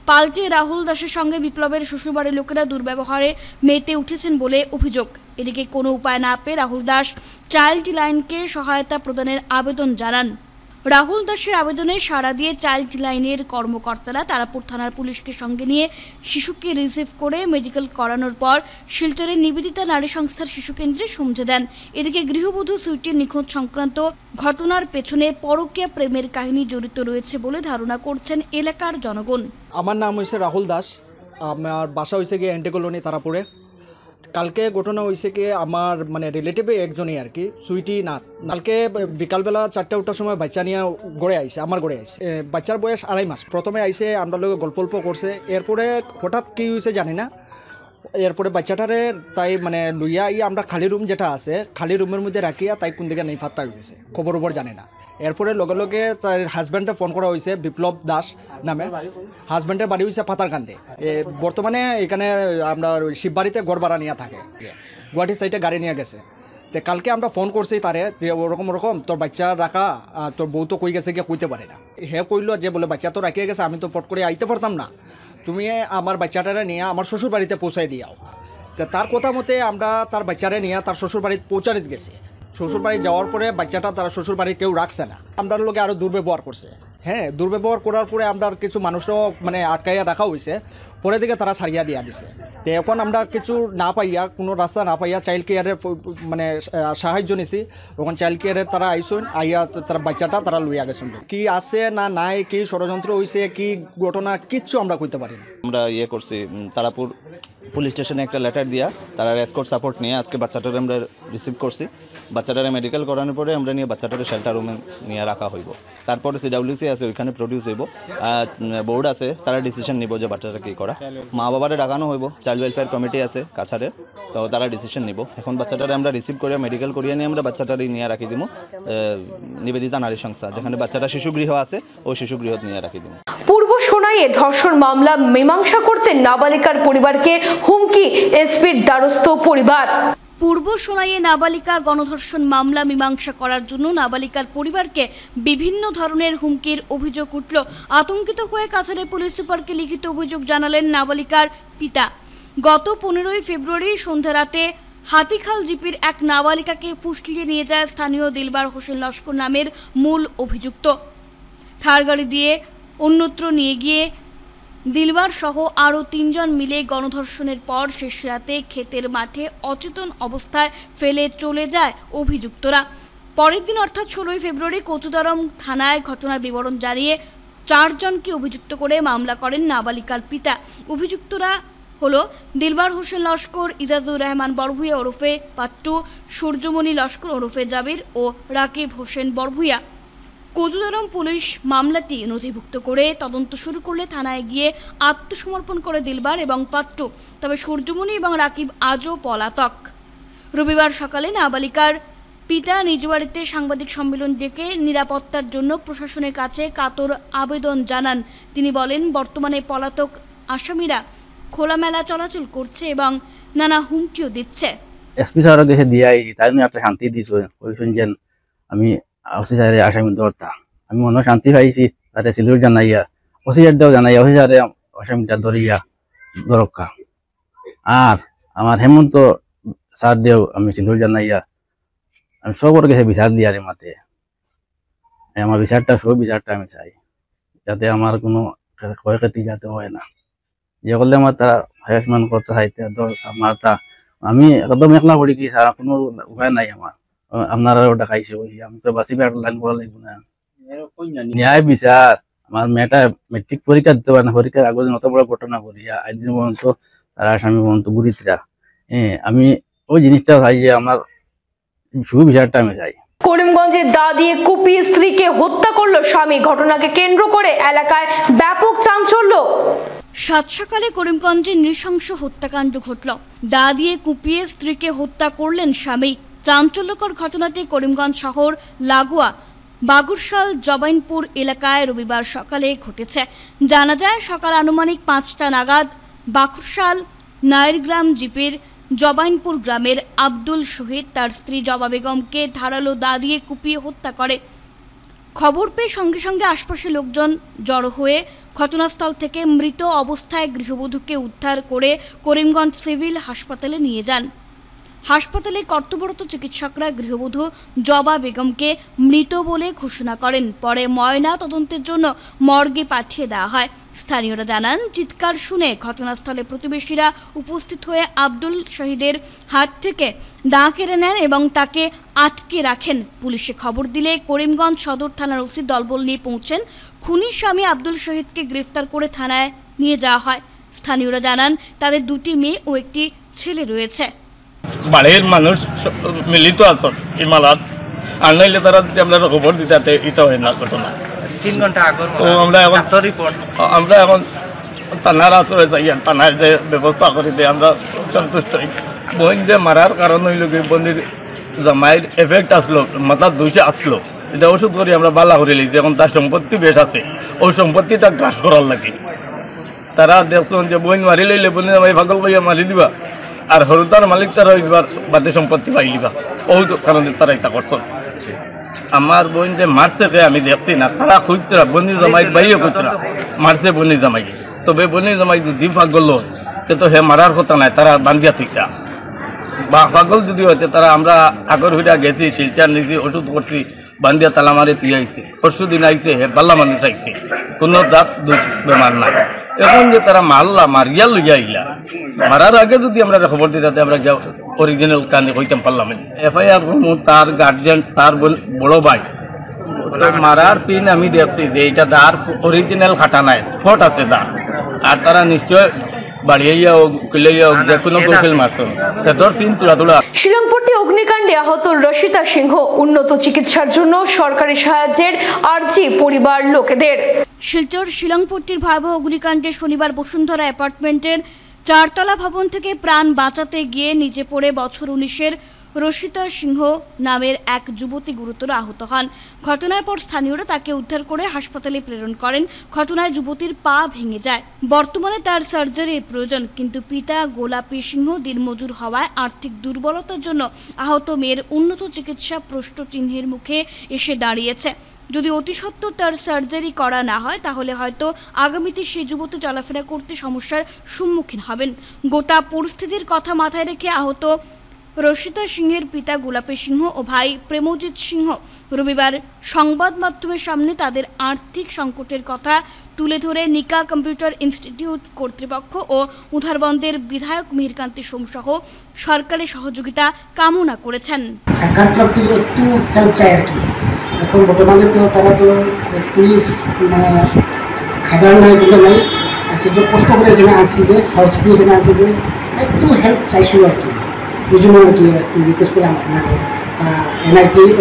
পাল্টে রাহুল দাসের সঙ্গে বিপ্লবের শ্বশুরবাড়ির লোকেরা দুর্ব্যবহারে মেতে উঠেছেন বলে অভিযোগ। এদিকে কোনো উপায় না পেয়ে রাহুল দাস চাইল্ড লাইনকে সহায়তা প্রদানের আবেদন জানান। রাহুল দাসের আবেদনে সাড়া দিয়ে চাইল্ড লাইনের কর্মকর্তারা তারাপুর থানার পুলিশকে সঙ্গে নিয়ে শিশুকে রিসিভ করে মেডিকেল করানোর পর শিলচরের নিবেদিতা নারী সংস্থার শিশু কেন্দ্রে সমঝে দেন। এদিকে গৃহবধূ সুইটির নিখোঁজ সংক্রান্ত ঘটনার পেছনে পরকীয়া প্রেমের কাহিনী জড়িত রয়েছে বলে ধারণা করছেন এলাকার জনগণ। আমার নাম হয়েছে রাহুল দাস, আমার বাসা হয়েছে গিয়ে ENT কলোনি তারাপুরে। কালকে ঘটনা হয়েছে কি আমার রিলেটিভে একজনই আর কি, সুইটি নাথ। কালকে বিকালবেলা 4টার সময় বাচ্চা নিয়ে গড়ে আইসে, আমার গড়ে আইসে। বাচ্চার বয়স 2.5 মাস। প্রথমে আইসে আমরা লোক গল্প করছে, এরপরে হঠাৎ কী হয়েছে জানি না। এরপরে বাচ্চাটারে তাই লইয়া আমরা খালি রুম যেটা আছে খালি রুমের মধ্যে রাখিয়া তাই কোন দিকে নেই ফাত্তা হয়ে গেছে, খবর জানে না। এরপরে লগে লগে তার হাজব্যান্ডে ফোন করা হয়েছে বিপ্লব দাস নামে। হাজব্যান্ডের বাড়ি হয়েছে পাতারকান্দে। বর্তমানে এখানে আমরা শিববাড়িতে ঘর ভাড়া নিয়ে থাকে, গুয়াহাটি সাইডে গাড়ি নিয়ে গেছে। তো কালকে আমরা ফোন করছি তারে ওরকম তোর বাচ্চা রাখা, আর তোর বউ তো কই গেছে গিয়ে কইতে পারে না। হে কইলো যে বলে বাচ্চা তো রাখিয়ে গেছে, আমি তো ফট করে আইতে পারতাম না, তুমি আমার বাচ্চাটারে নিয়ে আমার শ্বশুর বাড়িতে পৌঁছাই দিয়াও। তো তার কথা মতে আমরা তার বাচ্চারে নিয়ে তার শ্বশুর বাড়িতে পৌঁছাতে গেছি। শ্বশুর বাড়ি যাওয়ার পরে বাচ্চাটা তারা শ্বশুর বাড়ি কেউ রাখছে না, আমরা লোকে আরও দুর্ব্যবহার করছে। হ্যাঁ, দুর্ব্যবহার করার পরে আমরা কিছু মানুষও আটকাইয়া রাখা হয়েছে, পরে দিকে তারা ছাড়িয়া দিয়া দিছে। তো এখন আমরা কিছু না পাইয়া, কোনো রাস্তা না পাইয়া চাইল্ড কেয়ারের সাহায্য নিছি। তখন চাইল্ড কেয়ারের তারা আইসুন, আইয়া তারা বাচ্চাটা তারা লইয়া গেছেন। কি আছে না নাই, কি ষড়যন্ত্র হয়েছে, কি ঘটনা, কিচ্ছু আমরা কইতে পারি না। আমরা করছি তারাপুর পুলিশ স্টেশনে একটা লেটার দিয়া তারা এসকর্ট সাপোর্ট নিয়ে আজকে বাচ্চাটারে আমরা রিসিভ করছি। বাচ্চাটারে মেডিকেল করানোর পরে আমরা নিয়ে বাচ্চাটারে শেল্টার রুমে নিয়ে রাখা হইব। তারপরে CWC আছে, ওইখানে প্রডিউস হইব, বোর্ড আছে, তারা ডিসিশন নিব যে বাচ্চাটা কী করা। মা বাবারে ডাকানো হইব, চাইল্ড ওয়েলফেয়ার কমিটি আছে কাছারে, তো তারা ডিসিশন নিব। এখন বাচ্চাটারে আমরা রিসিভ করিয়া মেডিকেল করিয়া নিয়ে আমরা বাচ্চাটারে নিয়ে রাখি দিব নিবেদিতা নারী সংস্থা, যেখানে বাচ্চাটা শিশুগৃহ আছে, ওই শিশুগৃহ নিয়ে রাখি দিব। পূর্ব সোনাইয়ে ধর্ষণ মামলা মীমাংসা করতে নাবালিকার পরিবারকে হুমকি এসপির দ্বারস্থ পরিবার। পূর্ব সোনাইয়ে নাবালিকা গণধর্ষণ মামলা মীমাংসা করার জন্য নাবালিকার পরিবারকে বিভিন্ন ধরনের হুমকির অভিযোগ উঠল। আতঙ্কিত হয়ে কাছাড়ের পুলিশ সুপারকে লিখিত অভিযোগ জানালেন নাবালিকার পিতা। গত 15ই ফেব্রুয়ারি সন্ধ্যা রাতে হাতিখাল জিপির এক নাবালিকাকে ফুসলিয়ে নিয়ে যায় স্থানীয় দিলবার হোসেন লস্কর নামের মূল অভিযুক্ত। থার গাড়ি দিয়ে অন্যত্র নিয়ে গিয়ে দিলবার সহ আরও 3 জন মিলে গণধর্ষণের পর শেষ রাতে ক্ষেতের মাঠে অচেতন অবস্থায় ফেলে চলে যায় অভিযুক্তরা। পরের দিন অর্থাৎ 16ই ফেব্রুয়ারি কচুদরম থানায় ঘটনার বিবরণ জানিয়ে 4 জনকে অভিযুক্ত করে মামলা করেন নাবালিকার পিতা। অভিযুক্তরা হলো দিলবার হোসেন লস্কর, ইজাজুর রহমান বরভুইয়া ওরফে পাট্টু, সূর্যমণি লস্কর ওরফে জাবির ও রাকিব হোসেন বরভুইয়া। কোচুদরম পুলিশ মামলাটি নথিভুক্ত করে তদন্ত শুরু করলে থানায় গিয়ে আত্মসমর্পণ করে দিলবার এবং পাট্টু। তবে সূর্যমণি এবং রাকিব আজও পলাতক। রবিবার সকালে নাবালিকার পিতা নিজ বাড়িতে সাংবাদিক সম্মেলন ডেকে নিরাপত্তার জন্য প্রশাসনের কাছে কাতর আবেদন জানান। তিনি বলেন, বর্তমানে পলাতক আসামিরা খোলামেলা চলাচল করছে এবং নানা হুমকিও দিচ্ছে। এসপি স্যারের কাছে দিয়ে আইছি, তাই আমি একটা শান্তি দিছ ওই শুনছেন আমি ওসি স্যারের আসামি ধরতা, আমি মনে শান্তি পাইছি। তারে সিলিউর জানাইয়া ওসি স্যারটাও জানাইয়া ওসি স্যারে আসামিটা ধরিয়া দরকা। আর আমার হেমন্ত স্যার দেও আমি সিলিউর জানাইয়া আমি সবর কাছে বিচার দিয়ার মাতে আমার বিচারটা সব বিচারটা আমি চাই, যাতে আমার কোনো ক্ষয়ক্ষতি যাতে হয় না, যে করলে আমার তারা হ্যারাসমেন্ট করতে চাইতে আমার তা আমি একদম একলা পড়ি কি স্যার, কোনো উপায় নাই আমার, আপনারা ডাকাইছে কইছি, আমি তো বাসি ব্যাট লাইন করা লাগবে না। ন্যায় বিচার, আমার মেয়েটা মেট্রিক পরীক্ষা দিতে পারে না, পরীক্ষার আগের দিন অত বড় ঘটনা করিয়া একদিন পর্যন্ত তারা আসামি পর্যন্ত গুরিতরা, আমি ওই জিনিসটা চাই যে আমার সুবিচারটা আমি চাই। করিমগঞ্জে দা দিয়ে কুপিয়ে স্ত্রীকে হত্যা করলো স্বামী, ঘটনাকে কেন্দ্র করে এলাকায় ব্যাপক চাঞ্চল্য। সাত সকালে করিমগঞ্জে নৃশংস হত্যাকাণ্ড ঘটল। দা দিয়ে কুপিয়ে স্ত্রীকে হত্যা করলেন স্বামী। চাঞ্চল্যকর ঘটনাটি করিমগঞ্জ শহর লাগোয়া বাগুরশাল জবাইনপুর এলাকায় রবিবার সকালে ঘটেছে। জানা যায় সকাল আনুমানিক 5টা নাগাদ বাগুরশাল নাইরগ্রাম জিপির জবাইনপুর গ্রামের আব্দুল শহীদ তার স্ত্রী জবা বেগমকে ধারালো দা দিয়ে কুপিয়ে হত্যা করে। খবর পেয়ে সঙ্গে সঙ্গে আশপাশের লোকজন জড়ো হয়ে ঘটনাস্থল থেকে মৃত অবস্থায় গৃহবধূকে উদ্ধার করে করিমগঞ্জ সিভিল হাসপাতালে নিয়ে যান। হাসপাতালে কর্তব্যরত চিকিৎসকরা গৃহবধূ জবা বেগমকে মৃত বলে ঘোষণা করেন। পরে ময়না তদন্তের জন্য মর্গে পাঠিয়ে দেওয়া হয়। স্থানীয়রা জানান, চিৎকার শুনে ঘটনাস্থলে প্রতিবেশীরা উপস্থিত হয়ে আব্দুল শহীদের হাত থেকে দা কেড়ে নেন এবং তাকে আটকে রাখেন। পুলিশে খবর দিলে করিমগঞ্জ সদর থানার ওসি দলবল নিয়ে পৌঁছেন। খুনির স্বামী আব্দুল শহীদকে গ্রেফতার করে থানায় নিয়ে যাওয়া হয়। স্থানীয়রা জানান, তাদের 2টি মেয়ে ও একটি ছেলে রয়েছে। বাড়ির মানুষ মিলিত আছেন ইমালাত, আর নাইলে তারা যদি আমরা খবর দিতে এটা হয় না ঘটনা। 3 ঘন্টা আগে আমরা এখন থানার আসলে যাই, থানায় যে ব্যবস্থা করে দিয়ে আমরা সন্তুষ্ট। বোন যে মারার কারণ হইল কি, বোনের জামাইয়ের এফেক্ট আসলো, মাথার দুইশে আসলো, এটা ওষুধ করে আমরা বালা করে লিখছি। এখন তার সম্পত্তি বেশ আছে, ওই সম্পত্তিটা গ্রাস করার লাগে। তারা দেখছেন যে বোন মারি লইলে বোনের জামাই পাগল করিয়া মারি দিবা, আর হরুতার মালিক তারা হইবার বাদে সম্পত্তি পাই দিবা, ওই কারণে তারা এটা করছেন। আমার বোন যে মারছে আমি দেখছি না, তারা খুঁজতরা বনি জামাই বাইয়ে খুঁজতরা মারছে বনি জামাই। তবে বনি জামাই যদি পাগল হয় তো হে মারার কথা নাই, তারা বান্ধিয়া থইতা। বা পাগল যদি হইতে তারা আমরা আগর হইয়া গেছি, শিলচার নিয়েছি, ওষুধ করছি, বান্ধিয়া তালা মারে তুই আইছে। পরশু দিন আইছে, হে পাল্লা মানুষ আইছে, কোনো দাঁত দুষ বেমার নাই। এখন যে তারা মারলা, মারিয়া লইয়া আইলা, মারার আগে যদি আমরা খবর দিতে আমরা অরিজিনাল কানে হইতাম পারলাম। এফআইআর তার গার্জিয়ান, তার বড় ভাই মারার সিন আমি দেখছি যে এটা দার অরিজিনাল খাটা নাই, স্পট আছে দা, আর তারা নিশ্চয় বাড়িয়ে হোক কিলাইয়া হোক যে কোনো কৌশল মারত সেটার সিন তুলা তুলা। শিলংপট্টি অগ্নিকাণ্ডে আহত রশিতা সিংহ, উন্নত চিকিৎসার জন্য সরকারি সাহায্যের আর্জি পরিবার লোকেদের। শিলচর শিলংপট্টির ভয়াবহ অগ্নিকাণ্ডে শনিবার বসুন্ধরা অ্যাপার্টমেন্টের 4তলা ভবন থেকে প্রাণ বাঁচাতে গিয়ে নিচে পড়ে বছর 19-এর রশিতা সিংহ নামের এক যুবতী গুরুতর আহত হন। ঘটনার পর স্থানীয়রা তাকে উদ্ধার করে হাসপাতালে প্রেরণ করেন। ঘটনায় যুবতীর পা ভেঙে যায়। বর্তমানে তার সার্জারির প্রয়োজন, কিন্তু পিতা গোলাপী সিংহ দিনমজুর হওয়ায় আর্থিক দুর্বলতার জন্য আহত মেয়ের উন্নত চিকিৎসা প্রশ্নচিহ্নের মুখে এসে দাঁড়িয়েছে। যদি অতি সত্বর তার সার্জারি করা না হয় তাহলে হয়তো আগামীতে সেই যুবতী চলাফেরা করতে সমস্যার সম্মুখীন হবেন। গোটা পরিস্থিতির কথা মাথায় রেখে আহত রশিতা সিংহের পিতা গোলাপী সিংহ ও ভাই প্রেমজিৎ সিংহ রবিবার সংবাদ মাধ্যমের সামনে তাদের আর্থিক সংকটের কথা তুলে ধরে নিকা কম্পিউটার ইনস্টিটিউট কর্তৃপক্ষ ও উধারবন্দের বিধায়ক মিহিরকান্তি সোম সহ সরকারের সহযোগিতা কামনা করেছেন। সরকার তরফ থেকে একটু হেল্প চাই আর কি। এখন বর্তমানে তো তারা তো পুলিশ খাবার নাই বলে নাই, সুযোগ কষ্ট করে এখানে আনছি, যে সরস্বতী এখানে আনছি, যে একটু হেল্প চাইছিল আর কি। এই জন্য আর কি একটু রিকোয়েস্ট করে আপনাকে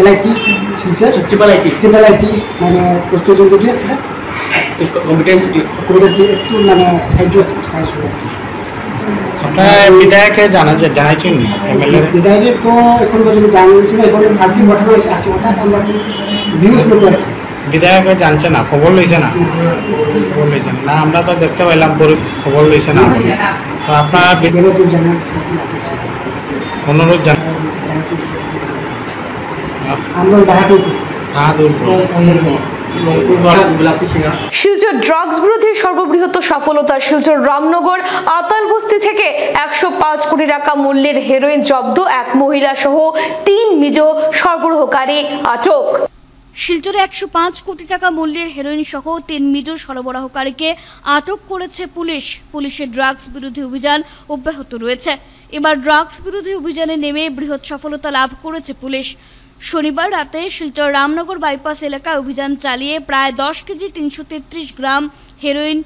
এলআইটি শিলচর ট্রিপল আইটি মানে প্রস্তুতি দিয়ে কম্পিটেন্স দিয়ে একটু মানে সাহায্য চাইছিল আর কি। আপনার বিধায়ককে জানাইছেন? বিধায়কের তো এখন পর্যন্ত জানিয়েছি না, এখন আজকে ঘটনা হয়েছে, আজকে হঠাৎ আমরা নিউজ করতে আর কি। বিধায়ক জানছে না, খবর লইছে না? খবর লইছে না, আমরা তো দেখতে পাইলাম খবর লইছে না। তো আপনার অনুরোধ জানান শিলচর ড্রাগস বিরোধী সর্ববৃহৎ সফলতা। শিলচর রামনগর আতালবস্তি থেকে 105 কোটি টাকা মূল্যের হেরোইন জব্দ, এক মহিলা সহ 3 মিজো সরবরাহকারী আটক। শিলচরে 105 কোটি টাকা মূল্যের হেরোইন সহ 3 মেজর সরবরাহকারীকে আটক করেছে পুলিশ। পুলিশের ড্রাগস বিরোধী অভিযান অব্যাহত রয়েছে। এবার ড্রাগস বিরোধী অভিযানে নেমে বৃহৎ সফলতা লাভ করেছে পুলিশ। শনিবার রাতে শিলচর রামনগর বাইপাস এলাকায় অভিযান চালিয়ে প্রায় 10 কেজি 333 গ্রাম হেরোইন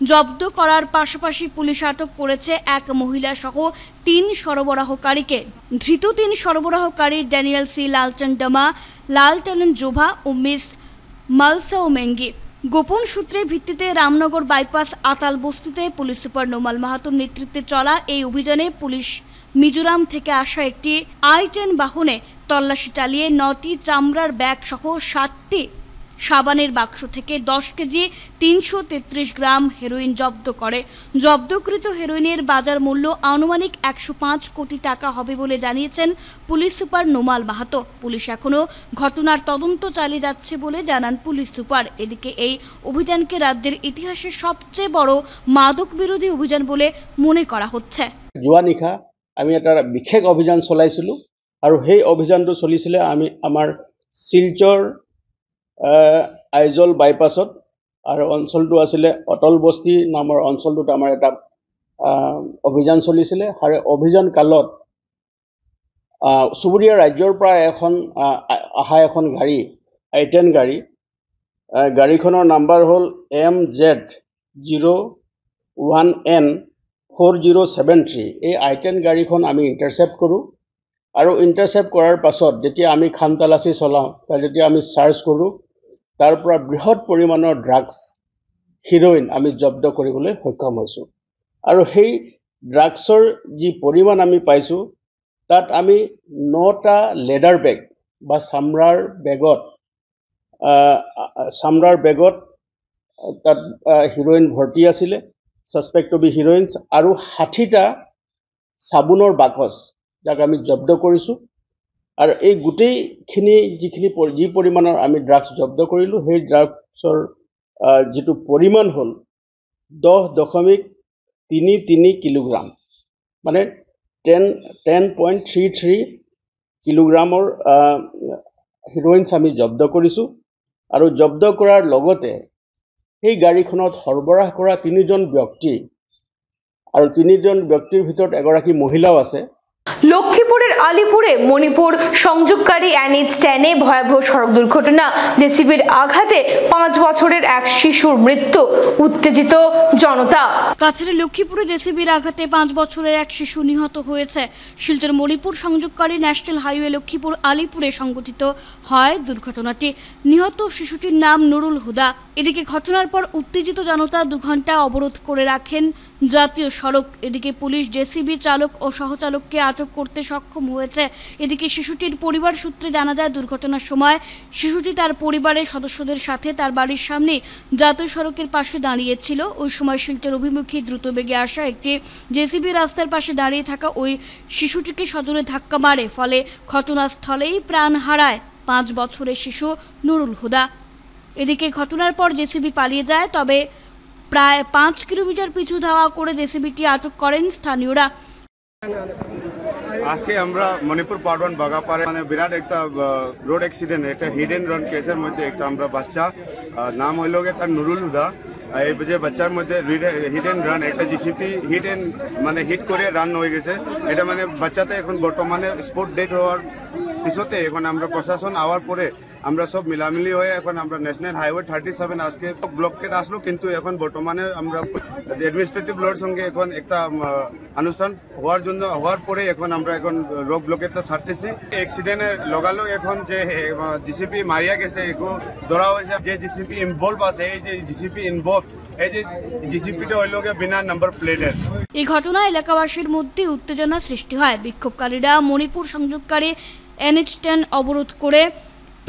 জব্দ করার পাশাপাশি পুলিশ আটক করেছে এক মহিলা সহ 3 সরবরাহকারীকে। ধৃত 3 সরবরাহকারী ড্যানিয়েল সি লালচন ডমা, লালটন জোভা ও মিস মালসাও মেঙ্গি। গোপন সূত্রের ভিত্তিতে রামনগর বাইপাস আতাল বস্তিতে পুলিশ সুপার নোমাল মাহাতোর নেতৃত্বে চলা এই অভিযানে পুলিশ মিজোরাম থেকে আসা একটি i10 বাহনে তল্লাশি চালিয়ে 9টি চামড়ার ব্যাগ সহ 60টি সাবানের বাক্স থেকে 10 কেজি 333 গ্রাম হেরোইন জব্দ করে। জব্দকৃত হেরোইনের বাজার মূল্য আনুমানিক 105 কোটি টাকা হবে বলে জানিয়েছেন police super Nomal Mahato. Police এখনও ঘটনার তদন্ত চালিয়ে যাচ্ছে বলে জানান পুলিশ সুপার। এদিকে এই অভিযানকে ৰাজ্যের ইতিহাসে সবচেয়ে বড় মাদক বিৰোধী অভিযান বলে মনে করা হচ্ছে। যোৱা নিশা আমি এটা বিশেষ অভিযান চলাইছিলোঁ আৰু সেই অভিযানটো চলিছিলে আমি আমাৰ শিলচৰ আইজল বাইপাছত আৰু অঞ্চলটো আছিলে অটল বস্তি নামৰ অঞ্চলটোত আমাৰ এটা অভিযান চলিছিলে। আৰু অভিযান কালত চুবুৰীয়া ৰাজ্যৰ পৰা এখন গাড়ী i10 গাড়ী, গাড়ীখনৰ নাম্বাৰ হ'ল MZ01N4073। এই i10 গাড়ীখন আমি ইণ্টাৰচেপ্ট কৰোঁ আৰু ইণ্টাৰচেপ্ট কৰাৰ পাছত যেতিয়া আমি খান তালাচী চলাওঁ, যেতিয়া আমি চাৰ্চ কৰোঁ, তাৰ পৰা বৃহৎ পৰিমাণৰ ড্ৰাগছ হিৰ'ইন আমি জব্দ কৰিবলৈ সক্ষম হৈছোঁ। আৰু সেই ড্ৰাগছৰ যি পৰিমাণ আমি পাইছোঁ, তাত আমি 9টা লেডাৰ বেগ বা চামৰাৰ বেগত তাত হিৰ'ইন ভৰ্তি আছিলে, ছাছপেক্ট টু বি হিৰ'ইনছ, আৰু 60টা চাবোনৰ বাকচ যাক আমি জব্দ কৰিছোঁ। আৰু এই গোটেইখিনি যি পৰিমাণৰ আমি ড্ৰাগছ জব্দ কৰিলোঁ, সেই ড্ৰাগছৰ যিটো পৰিমাণ হ'ল 10.33 কিলোগ্ৰাম, মানে 10.33 কিলোগ্ৰামৰ হিৰ'ইনছ আমি জব্দ কৰিছোঁ। আৰু জব্দ কৰাৰ লগতে সেই গাড়ীখনত সৰবৰাহ কৰা 3জন ব্যক্তি, আৰু 3জন ব্যক্তিৰ ভিতৰত এগৰাকী মহিলাও আছে। লক্ষ্মীপুরের আলিপুরে মণিপুর সংযোগকারী NH10-এ ভয়াবহ সড়ক দুর্ঘটনা, জেসিবির আঘাতে 5 বছরের এক শিশুর মৃত্যু, উত্তেজিত জনতা। কাছাড়ে লক্ষ্মীপুরে জেসিবির আঘাতে 5 বছরের এক শিশু নিহত হয়েছে। শিলচর মণিপুর সংযোগকারী ন্যাশনাল হাইওয়ে লক্ষ্মীপুর আলিপুরে সংঘটিত হয় দুর্ঘটনাটি। নিহত শিশুটির নাম নুরুল হুদা। এদিকে ঘটনার পর উত্তেজিত জনতা 2 ঘন্টা অবরোধ করে রাখেন জাতীয় সড়ক। এদিকে পুলিশ জেসিবি চালক ও সহচালককে আটক করতে সক্ষম হয়েছে। এদিকে শিশুটির পরিবার সূত্রে জানা যায়, দুর্ঘটনার সময় শিশুটি তার পরিবারের সদস্যদের সাথে তার বাড়ির সামনে জাতীয় সড়কের পাশে দাঁড়িয়েছিল। ওই সময় শিলচর অভিমুখী দ্রুতবেগে আসা একটি জেসিবি রাস্তার পাশে দাঁড়িয়ে থাকা ওই শিশুটিকে সজোরে ধাক্কা মারে, ফলে ঘটনাস্থলেই প্রাণ হারায় 5 বছরের শিশু নুরুল হুদা। এদিকে ঘটনার পর জেসিবি পালিয়ে যায়, তবে প্রায় 5 কিলোমিটার পিছু ধাওয়া করে জেসিবিটি আটক করেন স্থানীয়রা। আজকে আমরা মণিপুর পার্বন বাগাপাড়ে মানে বিরাট একটা রোড অ্যাক্সিডেন্ট, একটা হিট এন্ড রান কেসের মধ্যে একটা আমরা বাচ্চা নাম হইল তার নুরুল হুদা। এই যে বাচ্চার মধ্যে হিট এন্ড রান একটা জিসিপি হিট করে রান হয়ে গেছে। এটা মানে বাচ্চাতে এখন বর্তমানে স্পট ডেট হওয়ার পিছতে এখন আমরা প্রশাসন আওয়ার পরে আমরা সব মিলামিলি হয়ে এখন আমরা ন্যাশনাল হাইওয়ে 37 আজকে ব্লকেট আসলো, কিন্তু এখন বর্তমানে আমরা অ্যাডমিনিস্ট্রেটিভ লোর সঙ্গে এখন একটা অনুষ্ঠান হওয়ার পরে এখন আমরা রোড ব্লকেটটা ছাড়তেছি। অ্যাক্সিডেন্টের লগালো এখন যে জিসিপি মারিয়া গেছে এখন ধরা হয়েছে, যে জিসিপি ইনভলভ আছে, এই যে জিসিপি ইনভলভ, এই যে জিসিপিটা হইল বিনা নাম্বার প্লেটের। এই ঘটনা এলাকাবাসীর মধ্যে উত্তেজনা সৃষ্টি হয়। বিক্ষোভকারীরা মণিপুর সংযোগকারী NH10 অবরোধ করে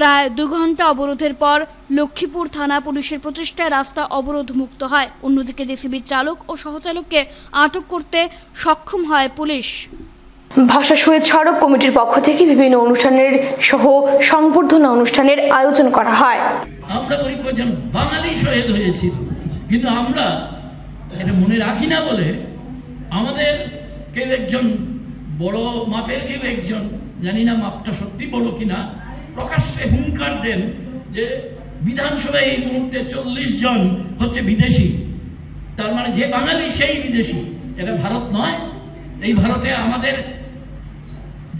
প্রায় 2 ঘন্টা অবরোধের পর লক্ষ্মীপুর থানা পুলিশের প্রচেষ্টায় রাস্তা অবরোধ মুক্ত হয়। অন্যদিকে জেসিবির চালক ও সহচালককে আটক করতে সক্ষম হয় পুলিশ। ভাষা শহীদ সড়ক কমিটির পক্ষ থেকে বিভিন্ন অনুষ্ঠানের সহ সংবর্ধনা অনুষ্ঠানের আয়োজন করা হয়। আমরা বলি কয়েকজন বাঙালি শহীদ হয়েছিল, কিন্তু আমরা এটা মনে রাখি না বলে আমাদের কেউ একজন বড় মাপের কেউ একজন, জানি না মাপটা সত্যি বড় কিনা, প্রকাশ্যে হুঙ্কার দেন যে বিধানসভায় এই মুহূর্তে 40 জন হচ্ছে বিদেশি, তার মানে যে বাঙালি সেই বিদেশি। এটা ভারত নয়। এই ভারতে আমাদের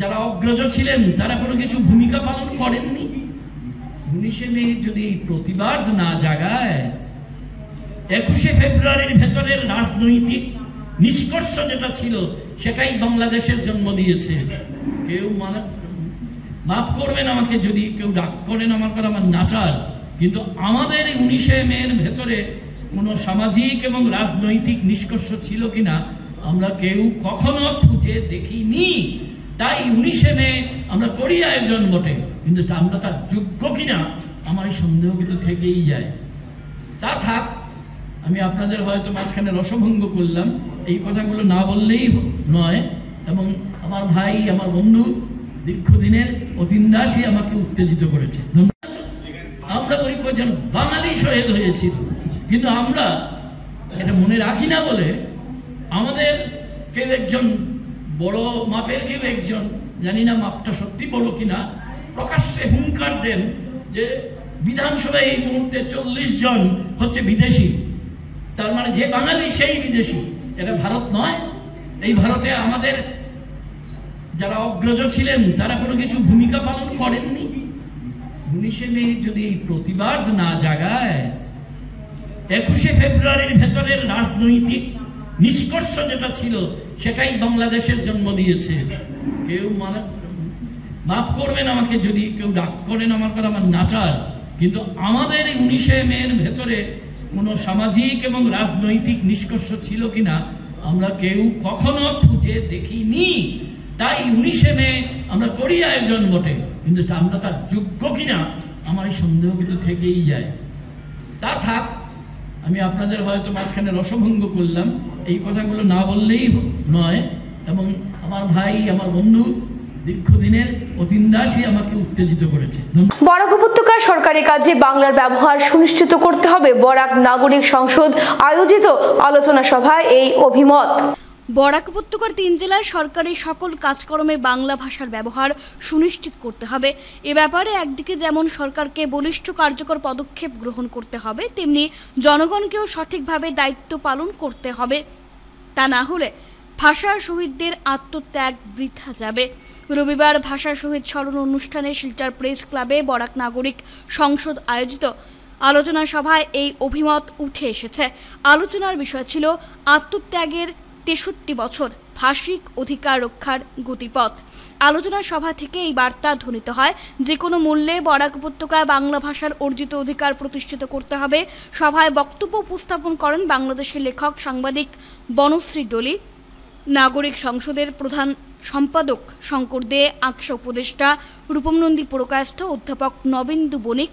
যারা অগ্রজ ছিলেন তারা কোনো কিছু ভূমিকা পালন করেননি। 19শে মে যদি এই প্রতিবাদ না জাগায়, 21শে ফেব্রুয়ারির ভেতরের রাজনৈতিক নিষ্কর্ষ যেটা ছিল সেটাই বাংলাদেশের জন্ম দিয়েছে। কেউ মানে মাফ করবেন আমাকে যদি কেউ ডাক করেন আমার কথা, আমার নাচার, কিন্তু আমাদের 19শে মের ভেতরে কোনো সামাজিক এবং রাজনৈতিক নিষ্কর্ষ ছিল কিনা আমরা কেউ কখনো খুঁজে দেখিনি। তাই 19শে মে আমরা করি আয়োজন বটে, কিন্তু আমরা তার যোগ্য কিনা আমার এই সন্দেহ কিন্তু থেকেই যায়। তা থাক, আমি আপনাদের হয়তো মাঝখানে রসভঙ্গ করলাম, এই কথাগুলো না বললেই নয়। এবং আমার ভাই, আমার বন্ধু দীর্ঘদিনের অতীন দাসই আমাকে উত্তেজিত করেছে। আমরা বলি যেন বাঙালি শহীদ হয়েছিল, কিন্তু আমরা এটা মনে রাখি না বলে আমাদের কেউ একজন বড় মাপের কেউ একজন, জানি না মাপটা সত্যি বড় কিনা, প্রকাশ্যে হুঙ্কার দেন যে বিধানসভায় এই মুহূর্তে 40 জন হচ্ছে বিদেশি, তার মানে যে বাঙালি সেই বিদেশি। এটা ভারত নয়। এই ভারতে আমাদের যারা অগ্রজ ছিলেন তারা কোনো কিছু ভূমিকা পালন করেননি। 19শে মে যদি এই প্রতিবাদ না জাগায়, 21শে ফেব্রুয়ারির ভেতরের রাজনৈতিক নিষ্কর্ষ যেটা ছিল সেটাই বাংলাদেশের জন্ম দিয়েছে। কেউ মানে মাফ করবেন আমাকে যদি কেউ ডাক করেন আমার কথা, আমার নাচার, কিন্তু আমাদের 19শে মের ভেতরে কোনো সামাজিক এবং রাজনৈতিক নিষ্কর্ষ ছিল কিনা আমরা কেউ কখনো খুঁজে দেখিনি। তাই 19শে মে আমরা করি আয়োজন বটে, কিন্তু আমরা তার যোগ্য কিনা আমার এই সন্দেহ কিন্তু থেকেই যায়। তা থাক, আমি আপনাদের হয়তো মাঝখানে রসভঙ্গ করলাম, এই কথাগুলো না বললেই নয়। এবং আমার ভাই, আমার বন্ধু দীর্ঘদিনের অতীন দাসই আমাকে উত্তেজিত করেছে। বরাক উপত্যকার সরকারি কাজে বাংলার ব্যবহার সুনিশ্চিত করতে হবে, বরাক নাগরিক সংসদ আয়োজিত আলোচনা সভায় এই অভিমত। বরাক উপত্যকার 3 জেলায় সরকারি সকল কাজকর্মে বাংলা ভাষার ব্যবহার সুনিশ্চিত করতে হবে। এ ব্যাপারে একদিকে যেমন সরকারকে বলিষ্ঠ কার্যকর পদক্ষেপ গ্রহণ করতে হবে, তেমনি জনগণকেও সঠিকভাবে দায়িত্ব পালন করতে হবে। তা না হলে ভাষা শহীদদের আত্মত্যাগ বৃথা যাবে। রবিবার ভাষা শহীদ স্মরণ অনুষ্ঠানে শিলচর প্রেস ক্লাবে বরাক নাগরিক সংসদ আয়োজিত আলোচনা সভায় এই অভিমত উঠে এসেছে। আলোচনার বিষয় ছিল আত্মত্যাগের 63 বছর, ভাষিক অধিকার রক্ষার গতিপথ। আলোচনা সভা থেকে এই বার্তা ধ্বনিত হয়, যে কোনো মূল্যে বরাক উপত্যকায় বাংলা ভাষার অর্জিত অধিকার প্রতিষ্ঠিত করতে হবে। সভায় বক্তব্য উপস্থাপন করেন বাংলাদেশের লেখক সাংবাদিক বনশ্রী ডলি, নাগরিক সংসদের প্রধান সম্পাদক শঙ্কর দে, আকশা উপদেষ্টা রূপম নন্দী পুরকায়স্থ, অধ্যাপক নবেন্দু বণিক,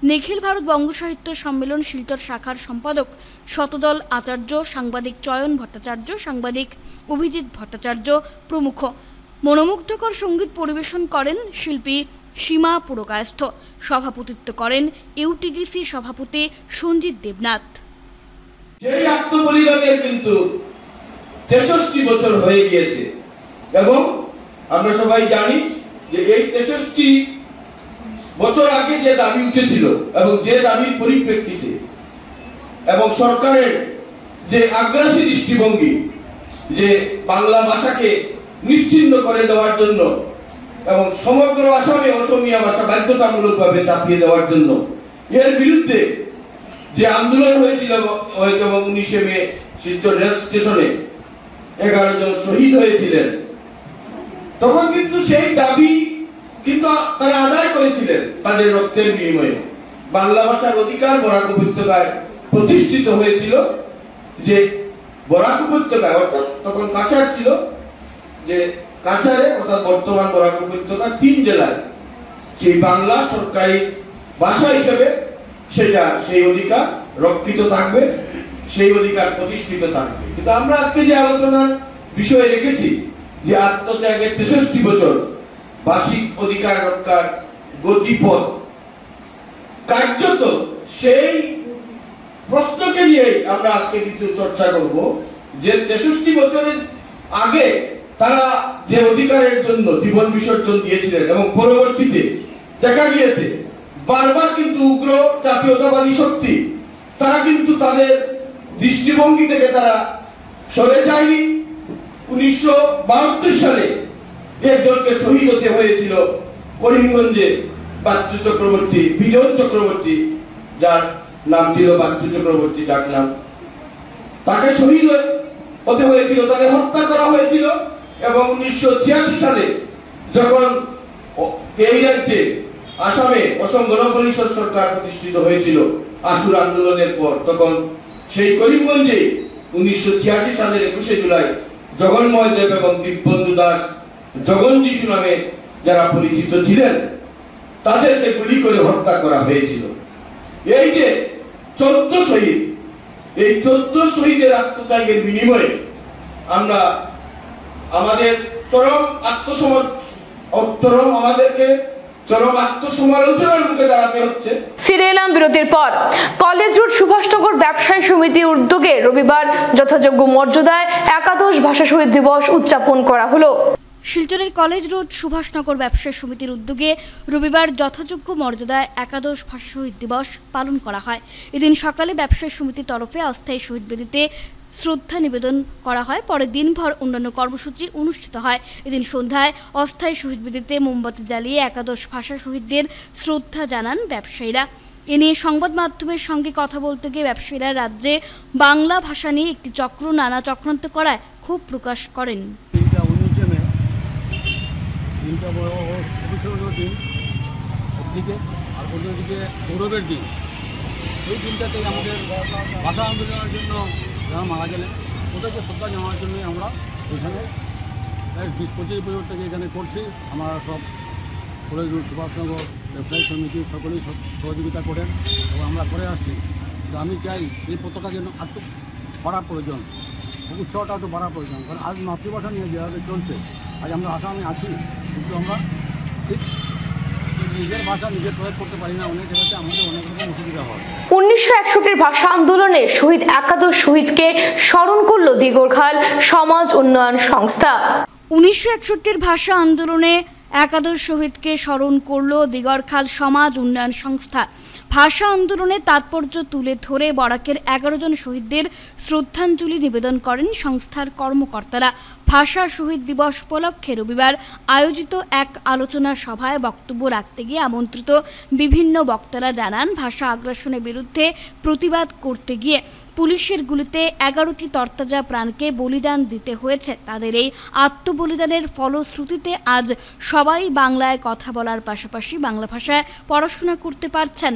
নিখিল ভারত বঙ্গ সাহিত্য সম্মেলন শিলচর শাখার সম্পাদক শতদল আচার্য, সাংবাদিক চয়ন ভট্টাচার্য, সাংবাদিক অভিজিৎ ভট্টাচার্য প্রমুখ। মনোমুগ্ধকর সঙ্গীত পরিবেশন করেন শিল্পী সীমা পুরকায়স্থ। সভাপতিত্ব করেন ইউটিডিসি সভাপতি সঞ্জিত দেবনাথ। সেই আত্মবলিদানের কিন্তু 63 বছর হয়ে গিয়েছে এবং আমরা সবাই জানি যে এই 63 বছর আগে যে দাবি উঠেছিল এবং যে দাবির পরিপ্রেক্ষিতে এবং সরকারের যে আগ্রাসী দৃষ্টিভঙ্গি যে বাংলা ভাষাকে নিশ্চিহ্ন করে দেওয়ার জন্য এবং সমগ্র আসামে অসমীয়া ভাষা বাধ্যতামূলকভাবে চাপিয়ে দেওয়ার জন্য, এর বিরুদ্ধে যে আন্দোলন হয়েছিল এবং 19শে মে শিলচর রেল স্টেশনে 11 জন শহীদ হয়েছিলেন, তখন কিন্তু সেই দাবি কিন্তু তারা আদায় করেছিলেন তাদের রক্তের বিনিময়ে। বাংলা ভাষার অধিকার বরাক উপত্যকায় প্রতিষ্ঠিত হয়েছিল। যে বরাক উপত্যকায় অর্থাৎ তখন কাছাড় ছিল, যে কাছাড়ে অর্থাৎ বর্তমান বরাক উপত্যকার 3 জেলায় সেই বাংলা সরকারি ভাষা হিসেবে সেটা সেই অধিকার রক্ষিত থাকবে, সেই অধিকার প্রতিষ্ঠিত থাকবে। কিন্তু আমরা আজকে যে আলোচনার বিষয়ে রেখেছি যে আত্মত্যাগের 63 বছর, ভাষিক অধিকার রক্ষার গতিপথ, কার্যত সেই প্রশ্নকে নিয়ে আমরা আজকে কিছু চর্চা করব যে 63 বছরের আগে তারা যে অধিকারের জন্য জীবন বিসর্জন দিয়েছিলেন এবং পরবর্তীতে দেখা গিয়েছে বারবার কিন্তু উগ্র জাতীয়তাবাদী শক্তি তারা কিন্তু তাদের দৃষ্টিভঙ্গি থেকে তারা সরে যায়নি। 1972 সালে একজনকে শহীদ হতে হয়েছিল করিমগঞ্জে, বাচ্চু চক্রবর্তী, বিজন চক্রবর্তী, যার নাম ছিল বাচ্চু চক্রবর্তী ডাক নাম। তাকে শহীদ হতে হয়েছিল, তাকে হত্যা করা হয়েছিল। এবং 1986 সালে যখন এই রাজ্যে আসামে অসম গণ পরিষদ সরকার প্রতিষ্ঠিত হয়েছিল আসুর আন্দোলনের পর, তখন সেই করিমগঞ্জে 1986 সালের 21শে জুলাই জগন্ময় দেব এবং দিব্যেন্দু দাস, জগন যিশু নামে যারা পরিচিত ছিলেন, তাদেরকে গুলি করে হত্যা করা হয়েছিল। এই যে 14 শহীদ, এই 14 শহীদের আত্মত্যাগের বিনিময়ে আমরা আমাদের আত্মসমালোচনার মুখে দাঁড়াতে হচ্ছে। ফিরে এলাম বিরতির পর। কলেজ রোড সুভাষনগর ব্যবসায়ী সমিতির উদ্যোগে রবিবার যথাযোগ্য মর্যাদায় একাদশ ভাষা শহীদ দিবস উদযাপন করা হলো। শিলচরের কলেজ রোড সুভাষনগর ব্যবসায়ী সমিতির উদ্যোগে রবিবার যথাযোগ্য মর্যাদায় একাদশ ভাষা শহীদ দিবস পালন করা হয়। এদিন সকালে ব্যবসায়ী সমিতির তরফে অস্থায়ী শহীদ বেদিতে শ্রদ্ধা নিবেদন করা হয়। পরে দিনভর অন্যান্য কর্মসূচি অনুষ্ঠিত হয়। এদিন সন্ধ্যায় অস্থায়ী শহীদ বেদিতে মোমবাতি জ্বালিয়ে একাদশ ভাষা শহীদদের শ্রদ্ধা জানান ব্যবসায়ীরা। এ নিয়ে সংবাদ মাধ্যমের সঙ্গে কথা বলতে গিয়ে ব্যবসায়ীরা রাজ্যে বাংলা ভাষা নিয়ে একটি চক্র নানা চক্রান্ত করায় ক্ষোভ প্রকাশ করেন। একদিকে আর অন্যদিকে গৌরবের দিন, এই দিনটাতে আমাদের ভাষা আন্দোলনের জন্য যারা মারা গেলেন ওদেরকে শ্রদ্ধা জানানোর জন্যই আমরা এখানে 20-25 বছর থেকে এখানে করছি। আমরা সব কলেজ রোড সুভাষনগর ব্যবসায়ী সমিতি সকলেই সহযোগিতা করেন এবং আমরা করে আসছি। তো আমি চাই এই পতাকা যেন একটু বাড়ার প্রয়োজন, উৎসাহটা একটু বাড়ার প্রয়োজন, কারণ আজ মাতৃভাষা নিয়ে যেভাবে চলছে, আজ আমরা আসামে আছি কিন্তু আমরা ঠিক নিজের ভাষা নিজে প্রয়োগ করতে পারি না। অনেক জায়গাতে আমাদের অনেক রকম অসুবিধা হয়। 1961 ভাষা আন্দোলনে শহীদ একাদশ শহীদকে স্মরণ করল দিগরখাল সমাজ উন্নয়ন সংস্থা। 1961 ভাষা আন্দোলনে একাদশ শহীদকে স্মরণ করল দিগরখাল সমাজ উন্নয়ন সংস্থা। ভাষা আন্দোলনের তাৎপর্য তুলে ধরে বরাকের 11 জন শহীদদের শ্রদ্ধাঞ্জলি নিবেদন করেন সংস্থার কর্মকর্তারা। ভাষা শহীদ দিবস উপলক্ষে রবিবার আয়োজিত এক আলোচনা সভায় বক্তব্য রাখতে গিয়ে আমন্ত্রিত বিভিন্ন বক্তারা জানান, ভাষা আগ্রাসনের বিরুদ্ধে প্রতিবাদ করতে গিয়ে পুলিশের গুলিতে 11টি তরতাজা প্রাণকে বলিদান দিতে হয়েছে। তাদের এই আত্মবলিদানের ফলশ্রুতিতে আজ সবাই বাংলায় কথা বলার পাশাপাশি বাংলা ভাষায় পড়াশোনা করতে পারছেন।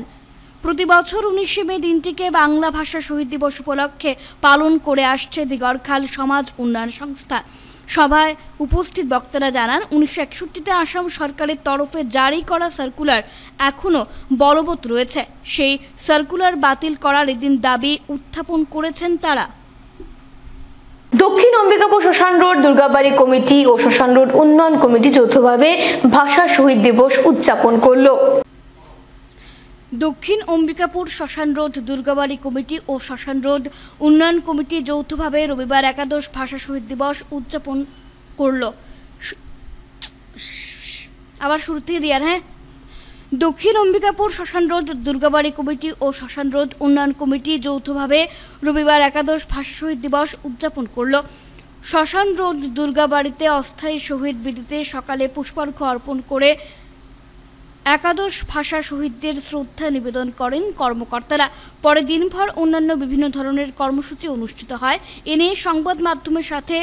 প্রতি বছর 19শে মে দিনটিকে বাংলা ভাষা শহীদ দিবস উপলক্ষে পালন করে আসছে দিগরখাল সমাজ উন্নয়ন সংস্থা। সভায় উপস্থিত বক্তারা জানান, 1961-তে আসাম সরকারের তরফে জারি করা সার্কুলার এখনও বলবৎ রয়েছে। সেই সার্কুলার বাতিল করার এদিন দাবি উত্থাপন করেছেন তারা। দক্ষিণ অম্বিকাপুর শ্মশান রোড দুর্গাবাড়ি কমিটি ও শ্মশান রোড উন্নয়ন কমিটি যৌথভাবে ভাষা শহীদ দিবস উদযাপন করল। দক্ষিণ অম্বিকাপুর শ্মশান রোড দুর্গাবাড়ি কমিটি ও শ্মশান রোড উন্নয়ন কমিটি যৌথভাবে রবিবার একাদশ ভাষা শহীদ দিবস উদযাপন করল। আবার শুরুতেই দিয়ার দক্ষিণ অম্বিকাপুর শ্মশান রোড দুর্গাবাড়ি কমিটি ও শ্মশান রোড উন্নয়ন কমিটি যৌথভাবে রবিবার একাদশ ভাষা শহীদ দিবস উদযাপন করল। শ্মশান রোড দুর্গাবাড়িতে অস্থায়ী শহীদ বেদিতে সকালে পুষ্পার্ঘ্য অর্পণ করে একাদশ ভাষা শহীদদের শ্রদ্ধা নিবেদন করেন কর্মকর্তারা। পরে দিনভর অন্যান্য বিভিন্ন ধরনের কর্মসূচি অনুষ্ঠিত হয়। এ নিয়ে সংবাদ মাধ্যমের সাথে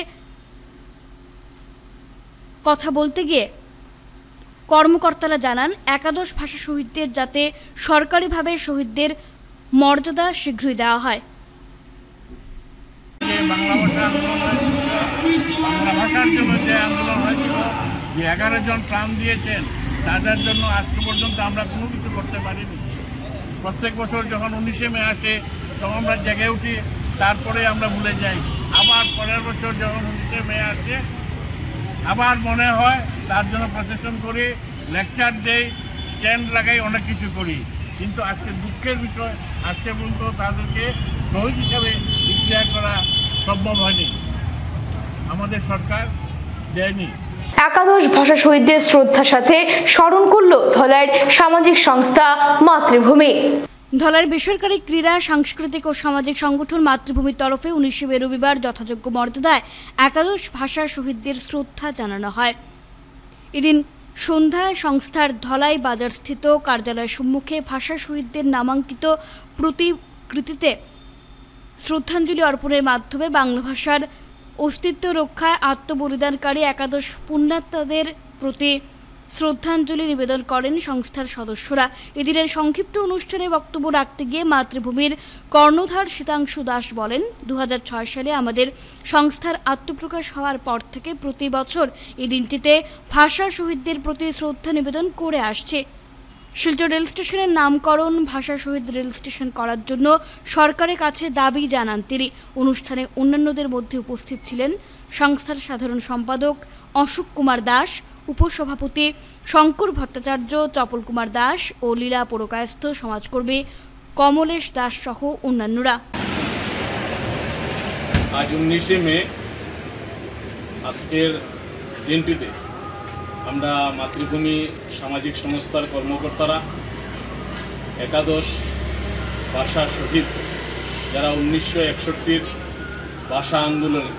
কথা বলতে গিয়ে কর্মকর্তারা জানান, একাদশ ভাষা শহীদদের যাতে সরকারিভাবে শহীদদের মর্যাদা শীঘ্রই দেওয়া হয়। বাংলা ভাষার জন্য যে আন্দোলন হয়েছিল, যে 11 জন প্রাণ দিয়েছেন, তাদের জন্য আজকে পর্যন্ত আমরা কোনো কিছু করতে পারিনি। প্রত্যেক বছর যখন 19শে মে আসে তখন আমরা জেগে উঠি, তারপরে আমরা ভুলে যাই। আবার পরের বছর যখন 19শে মে আসে আবার মনে হয়, তার জন্য প্রচেষ্টা করি, লেকচার দেই, স্ট্যান্ড লাগাই, অনেক কিছু করি। কিন্তু আজকে দুঃখের বিষয়, আজকে পর্যন্ত তাদেরকে শহীদ হিসাবে ডিক্লেয়ার করা সম্ভব হয়নি। আমাদের সরকার দেয়নি। একাদশ ভাষা শহীদদের শ্রদ্ধার সাথে স্মরণ করল ধলাইয়ের সামাজিক সংস্থা মাতৃভূমি। ধলাইয়ের বেসরকারি ক্রীড়া, সাংস্কৃতিক ও সামাজিক সংগঠন মাতৃভূমির তরফে 19 মে রবিবার যথাযোগ্য মর্যাদায় একাদশ ভাষা শহীদদের শ্রদ্ধা জানানো হয়। এদিন সন্ধ্যায় সংস্থার ধলাই বাজারস্থিত কার্যালয়ের সম্মুখে ভাষা শহীদদের নামাঙ্কিত প্রতিকৃতিতে শ্রদ্ধাঞ্জলি অর্পণের মাধ্যমে বাংলা ভাষার অস্তিত্ব রক্ষায় আত্মবলিদানকারী একাদশ পুণ্যাত্মাদের প্রতি শ্রদ্ধাঞ্জলি নিবেদন করেন সংস্থার সদস্যরা। এদিনের সংক্ষিপ্ত অনুষ্ঠানে বক্তব্য রাখতে গিয়ে মাতৃভূমির কর্ণধার শীতাংশু দাস বলেন, 2006 সালে আমাদের সংস্থার আত্মপ্রকাশ হওয়ার পর থেকে প্রতি বছর এই দিনটিতে ভাষা শহীদদের প্রতি শ্রদ্ধা নিবেদন করে আসছে। শিলচর রেল স্টেশনের নামকরণ ভাষা শহীদ রেল স্টেশন করার জন্য সরকারের কাছে দাবি জানান তিনি। অনুষ্ঠানে অন্যান্যদের মধ্যে উপস্থিত ছিলেন সংস্থার সাধারণ সম্পাদক অশোক কুমার দাস, উপসভাপতি শঙ্কর ভট্টাচার্য, চপল কুমার দাস ও লীলা পুরকায়স্থ সমাজকর্মী কমলেশ দাস সহ অন্যান্যরা। আজ 19 মে আজকের দিনটিতে আমরা মাতৃভূমি সামাজিক সংস্থার কর্মকর্তারা একাদশ ভাষা শহীদ যারা 1961 ভাষা আন্দোলনে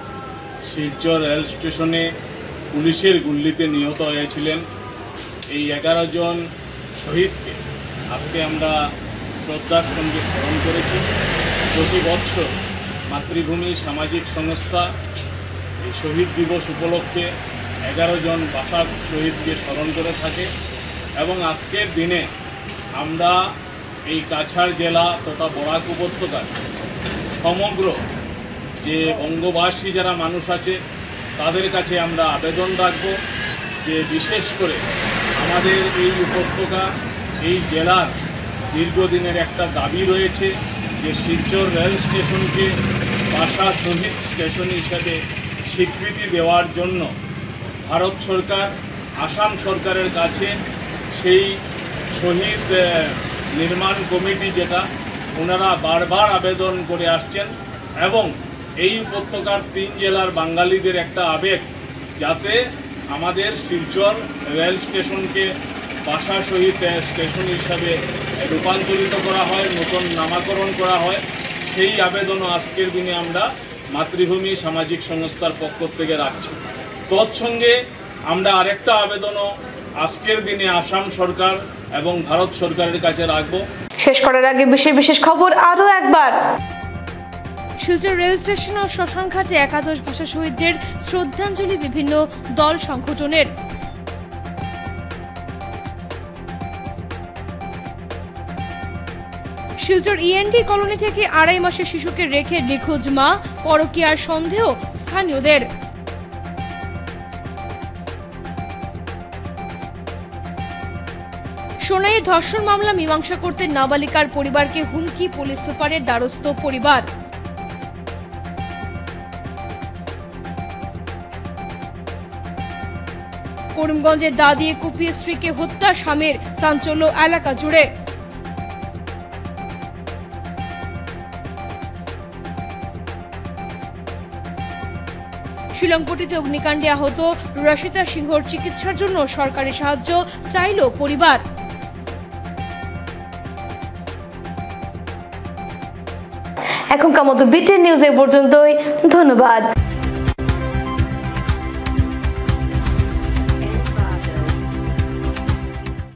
শিলচর রেল স্টেশনে পুলিশের গুলিতে নিহত হয়েছিলেন, এই 11 জন শহীদকে আজকে আমরা শ্রদ্ধার সঙ্গে স্মরণ করেছি। প্রতি বছর মাতৃভূমি সামাজিক সংস্থা এই শহীদ দিবস উপলক্ষে 11 জন ভাষা শহীদকে স্মরণ করে থাকে এবং আজকের দিনে আমরা এই কাছাড় জেলা তথা বরাক উপত্যকার সমগ্র যে বঙ্গবাসী যারা মানুষ আছে তাদের কাছে আমরা আবেদন রাখব যে বিশেষ করে আমাদের এই উপত্যকা এই জেলার দীর্ঘদিনের একটা দাবি রয়েছে যে শিলচর রেল স্টেশনকে ভাষা শহীদ স্টেশন হিসেবে স্বীকৃতি দেওয়ার জন্য ভারত সরকার আসাম সরকারের কাছে সেই শহীদ নির্মাণ কমিটি যেটা ওনারা বারবার আবেদন করে আসছেন এবং এই উপত্যকার 3 জেলার বাঙালিদের একটা আবেগ যাতে আমাদের শিলচর রেল স্টেশনকে ভাষা শহীদ স্টেশন হিসাবে রূপান্তরিত করা হয়, নতুন নামকরণ করা হয়, সেই আবেদনও আজকের দিনে আমরা মাতৃভূমি সামাজিক সংস্থার পক্ষ থেকে রাখছি। তৎসঙ্গে আমরা আরেকটা আবেদনও আজকের দিনে আসাম সরকার এবং ভারত সরকারের কাছে রাখব। শেষ করার আগে বিশেষ খবর আরও একবার। শিলচর রেল স্টেশন ও শ্মশানঘাটে একাদশ ভাষা শহীদদের শ্রদ্ধাঞ্জলি বিভিন্ন দল সংগঠনের। শিলচর ইএনডি কলোনি থেকে 2.5 মাসের শিশুকে রেখে নিখোঁজ মা, পরকীয়ার সন্দেহ স্থানীয়দের। সোনাইয়ে ধর্ষণ মামলা মীমাংসা করতে নাবালিকার পরিবারকে হুমকি, পুলিশ সুপারের দ্বারস্থ পরিবার। করিমগঞ্জে দা দিয়ে কুপিয়ে স্ত্রীকে হত্যা, স্বামীর চাঞ্চল্য এলাকা জুড়ে। শিলংপট্টিতে অগ্নিকাণ্ডে আহত রশিতা সিংহর চিকিৎসার জন্য সরকারি সাহায্য চাইল পরিবার। এখনকার মতো বিটেন নিউজ এ পর্যন্তই। ধন্যবাদ।